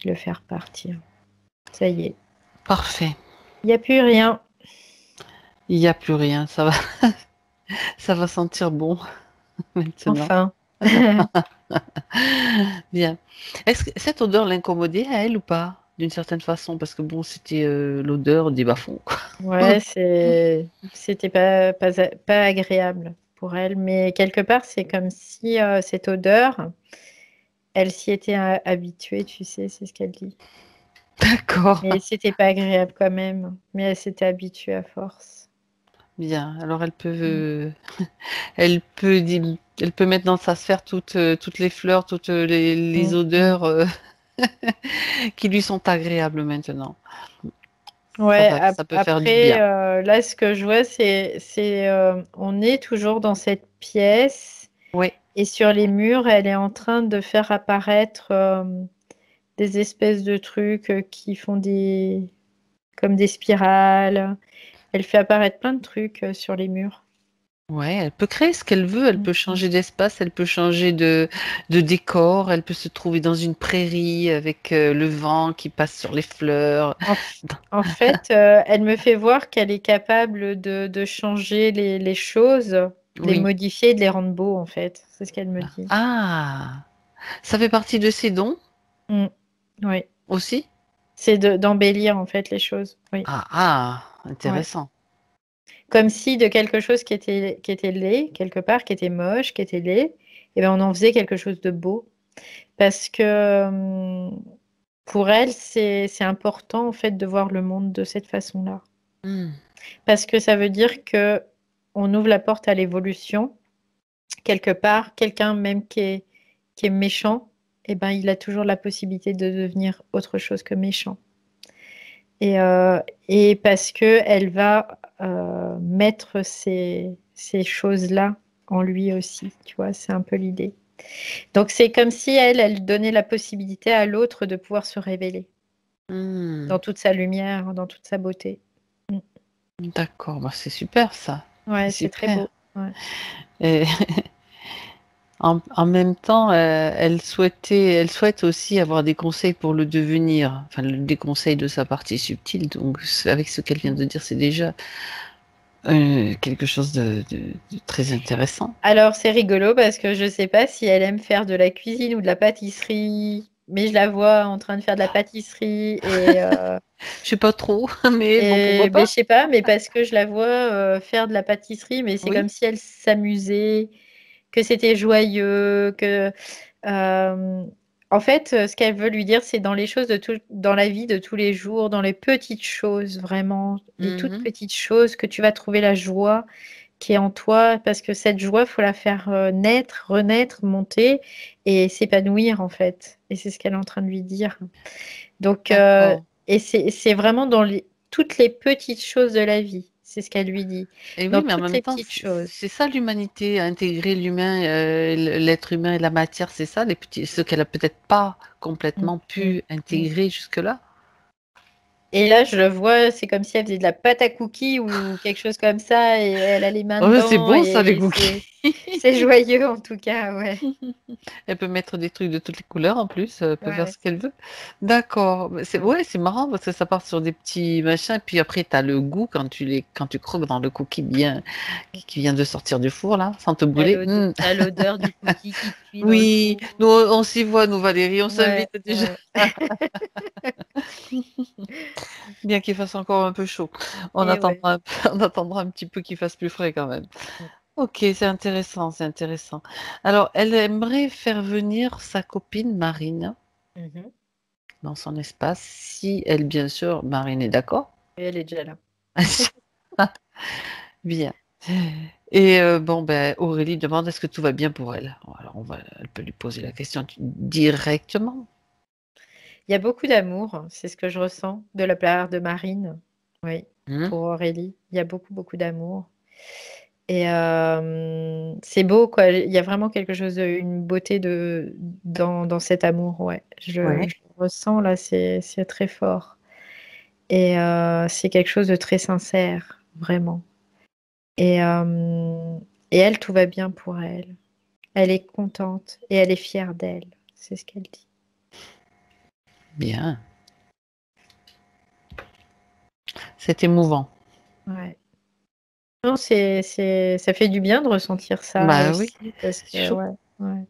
le faire partir. Ça y est, Parfait. il n'y a plus rien. Il n'y a plus rien. Ça va sentir bon maintenant. Enfin. Bien. Est-ce que cette odeur l'incommodait à elle ou pas? D'une certaine façon, parce que bon, c'était l'odeur des bas-fonds, quoi. Ouais, c'était pas agréable pour elle, mais quelque part, c'est comme si cette odeur, elle s'y était habituée, tu sais, c'est ce qu'elle dit. D'accord. Mais c'était pas agréable quand même, mais elle s'était habituée à force. Bien. Alors Mm. elle peut mettre dans sa sphère toutes les fleurs, toutes les Mm, mm. odeurs. qui lui sont agréables maintenant. Ouais, Ça peut faire du après, bien. là, ce que je vois, on est toujours dans cette pièce Oui. et sur les murs, elle est en train de faire apparaître des espèces de trucs qui font comme des spirales. Elle fait apparaître plein de trucs sur les murs. Ouais, elle peut créer ce qu'elle veut, elle Mm, peut mm. changer d'espace, elle peut changer de décor, elle peut se trouver dans une prairie avec le vent qui passe sur les fleurs. En fait, elle me fait voir qu'elle est capable de changer les choses, de les Oui. modifier, de les rendre beaux, en fait. C'est ce qu'elle me dit. Ah, ça fait partie de ses dons Mm. Oui. aussi? C'est d'embellir, en fait, les choses. Oui. Ah, ah, Ouais. intéressant. Comme si de quelque chose qui était laid, quelque part, qui était moche, qui était laid, eh ben, on en faisait quelque chose de beau. Parce que pour elle, c'est important, en fait, de voir le monde de cette façon-là. Hmm, Parce que ça veut dire que on ouvre la porte à l'évolution. Quelque part, quelqu'un même qui est méchant, eh ben, il a toujours la possibilité de devenir autre chose que méchant. Et, euh, et parce que elle va mettre ces choses-là en lui aussi, tu vois, c'est un peu l'idée. Donc c'est comme si elle donnait la possibilité à l'autre de pouvoir se révéler hmm. dans toute sa lumière, dans toute sa beauté. Mm. D'accord, bah, c'est super ça. C'est Ouais, c'est très super. beau. Ouais. Et en même temps, elle souhaite aussi avoir des conseils pour le devenir, enfin des conseils de sa partie subtile. Donc avec ce qu'elle vient de dire, c'est déjà quelque chose de très intéressant. Alors, c'est rigolo parce que je sais pas si elle aime faire de la cuisine ou de la pâtisserie, mais je la vois en train de faire de la pâtisserie Je sais pas trop, mais bon, pourquoi mais pas? je sais pas, mais parce que je la vois faire de la pâtisserie, mais c'est Oui. comme si elle s'amusait, que c'était joyeux, euh, en fait, ce qu'elle veut lui dire, c'est dans les choses dans la vie de tous les jours, dans les petites choses, vraiment, les toutes Mhm. petites choses que tu vas trouver la joie qui est en toi, parce que cette joie, faut la faire naître, renaître, monter et s'épanouir en fait. Et c'est ce qu'elle est en train de lui dire. Donc, D'accord. et c'est vraiment dans toutes les petites choses de la vie. C'est ce qu'elle lui dit. Et Dans oui, mais en toutes même les temps, petites choses. c'est ça l'humanité, intégrer l'humain, l'être humain et la matière, c'est ça, les petits, ce qu'elle a peut-être pas Mm, complètement mm, pu mm. intégrer jusque-là. Et là, je le vois, c'est comme si elle faisait de la pâte à cookies ou quelque chose comme ça, et elle a les mains Oh, c'est dedans, bon ça, les et cookies. c'est joyeux en tout cas, ouais. Elle peut mettre des trucs de toutes les couleurs en plus, elle peut faire Ouais. ce qu'elle veut. D'accord. Mais Ouais. ouais, c'est marrant parce que ça part sur des petits machins, puis après tu as le goût quand tu croques dans le cookie bien qui vient de sortir du four là, sans te brûler. T'as l'odeur du cookie qui cuit dans le Oui, four. nous on s'y voit, nous Valérie, on Ouais, s'invite déjà. ouais. Bien qu'il fasse encore un peu chaud. On Et ouais. attendra on attendra un petit peu qu'il fasse plus frais quand même. Ok, c'est intéressant, c'est intéressant. Alors, elle aimerait faire venir sa copine Marine Mhm. dans son espace, si elle, bien sûr, Marine est d'accord. Et elle est déjà là. Bien. Et bon, ben, Aurélie demande est-ce que tout va bien pour elle. Alors, elle peut lui poser la question directement. Il y a beaucoup d'amour, c'est ce que je ressens de la part de Marine. Oui, Hmm. pour Aurélie. Il y a beaucoup, beaucoup d'amour. Et c'est beau, quoi. Il y a vraiment quelque chose, une beauté dans cet amour, ouais. Ouais. Je le ressens là, c'est très fort. Et c'est quelque chose de très sincère, vraiment. Et, elle, tout va bien pour elle. Elle est contente et elle est fière d'elle. C'est ce qu'elle dit. Bien. C'est émouvant. Ouais. Non, ça fait du bien de ressentir ça Bah oui, aussi, parce c'est que, chaud. ouais, ouais.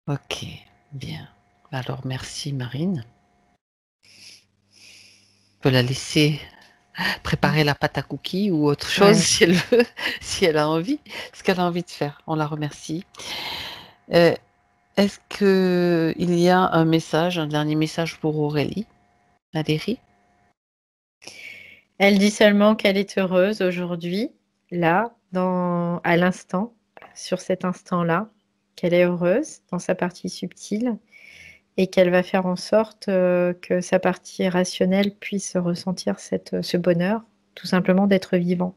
Ok, bien. Alors, merci Marine. On peut la laisser préparer la pâte à cookies ou autre chose Ouais. si elle veut, si elle a envie, ce qu'elle a envie de faire. On la remercie. Euh, Est-ce que il y a un message, un dernier message pour Aurélie, Valérie? Elle dit seulement qu'elle est heureuse aujourd'hui, là, à l'instant, sur cet instant-là, qu'elle est heureuse dans sa partie subtile et qu'elle va faire en sorte que sa partie rationnelle puisse ressentir ce bonheur, tout simplement d'être vivant.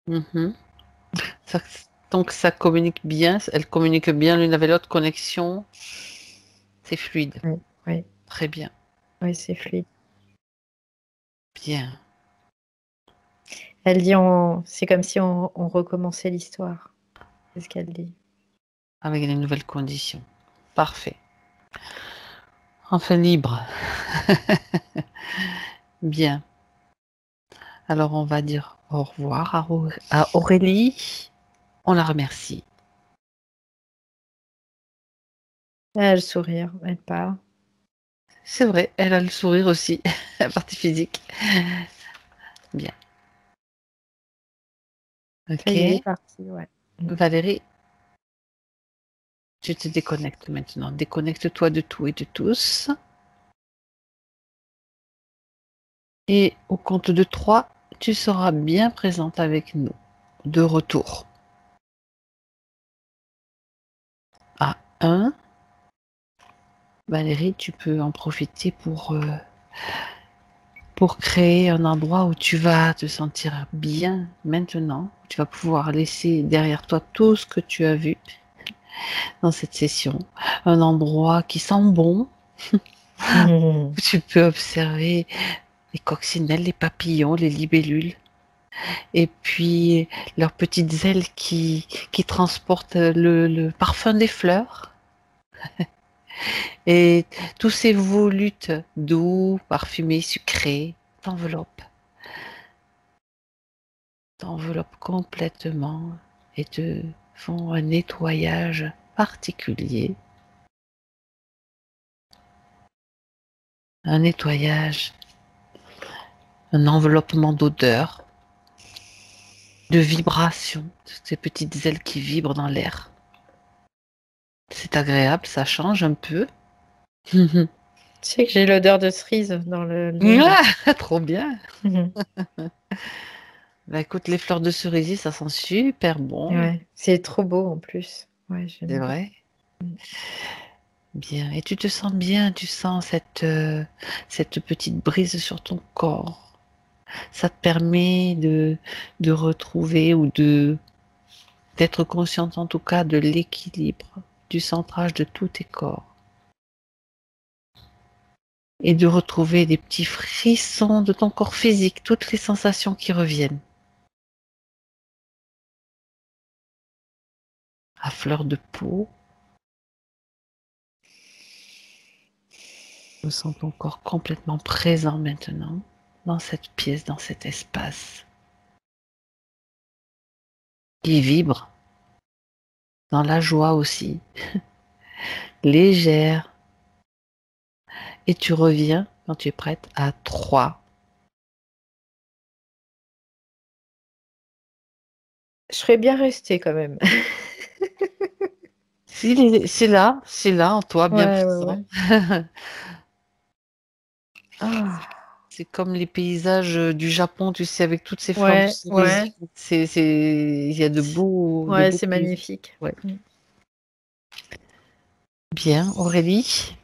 Mhm. Ça- donc ça communique bien, elles communiquent bien l'une avec l'autre, connexion, c'est fluide. Oui, oui, Très bien. oui, c'est fluide. Bien. Elle dit c'est comme si on recommençait l'histoire. C'est ce qu'elle dit. Avec les nouvelles conditions. Parfait. Enfin libre. Bien. Alors on va dire au revoir à Aurélie. On la remercie. Elle a le sourire, elle part. C'est vrai, elle a le sourire aussi, la partie physique. Bien. Ça y est, elle est Ok. partie, ouais. Valérie, tu te déconnectes maintenant. Déconnecte-toi de tout et de tous. Et au compte de 3, tu seras bien présente avec nous. De retour. À 1, Valérie, tu peux en profiter pour créer un endroit où tu vas te sentir bien maintenant. Tu vas pouvoir laisser derrière toi tout ce que tu as vu dans cette session. Un endroit qui sent bon, où tu peux observer les coccinelles, les papillons, les libellules, et puis leurs petites ailes qui transportent le parfum des fleurs. Et tous ces volutes doux, parfumés, sucrés t'enveloppent complètement et te font un nettoyage particulier. Un nettoyage, un enveloppement d'odeurs, de vibrations, ces petites ailes qui vibrent dans l'air. C'est agréable, ça change un peu. Tu sais que j'ai l'odeur de cerise dans le lit, là. Ah, trop bien. Bah écoute, les fleurs de cerisier, ça sent super bon. Ouais, c'est trop beau en plus. Ouais, C'est j'aime beaucoup. vrai. Bien. Et tu te sens bien, tu sens cette petite brise sur ton corps. Ça te permet de retrouver ou d'être consciente en tout cas de l'équilibre, du centrage de tous tes corps. Et de retrouver des petits frissons de ton corps physique, toutes les sensations qui reviennent. À fleur de peau, je sens ton corps complètement présent maintenant, dans cette pièce, dans cet espace, qui vibre, dans la joie aussi, légère. Et tu reviens, quand tu es prête, à 3. Je serais bien restée quand même. C'est là en toi, bien Ouais, ouais, présent. ouais. Ah, C'est comme les paysages du Japon, tu sais, avec toutes ces fleurs de ouais, cerisier. ouais. Il y a de Ouais, beaux c'est paysages. magnifique. Ouais. Bien, Aurélie.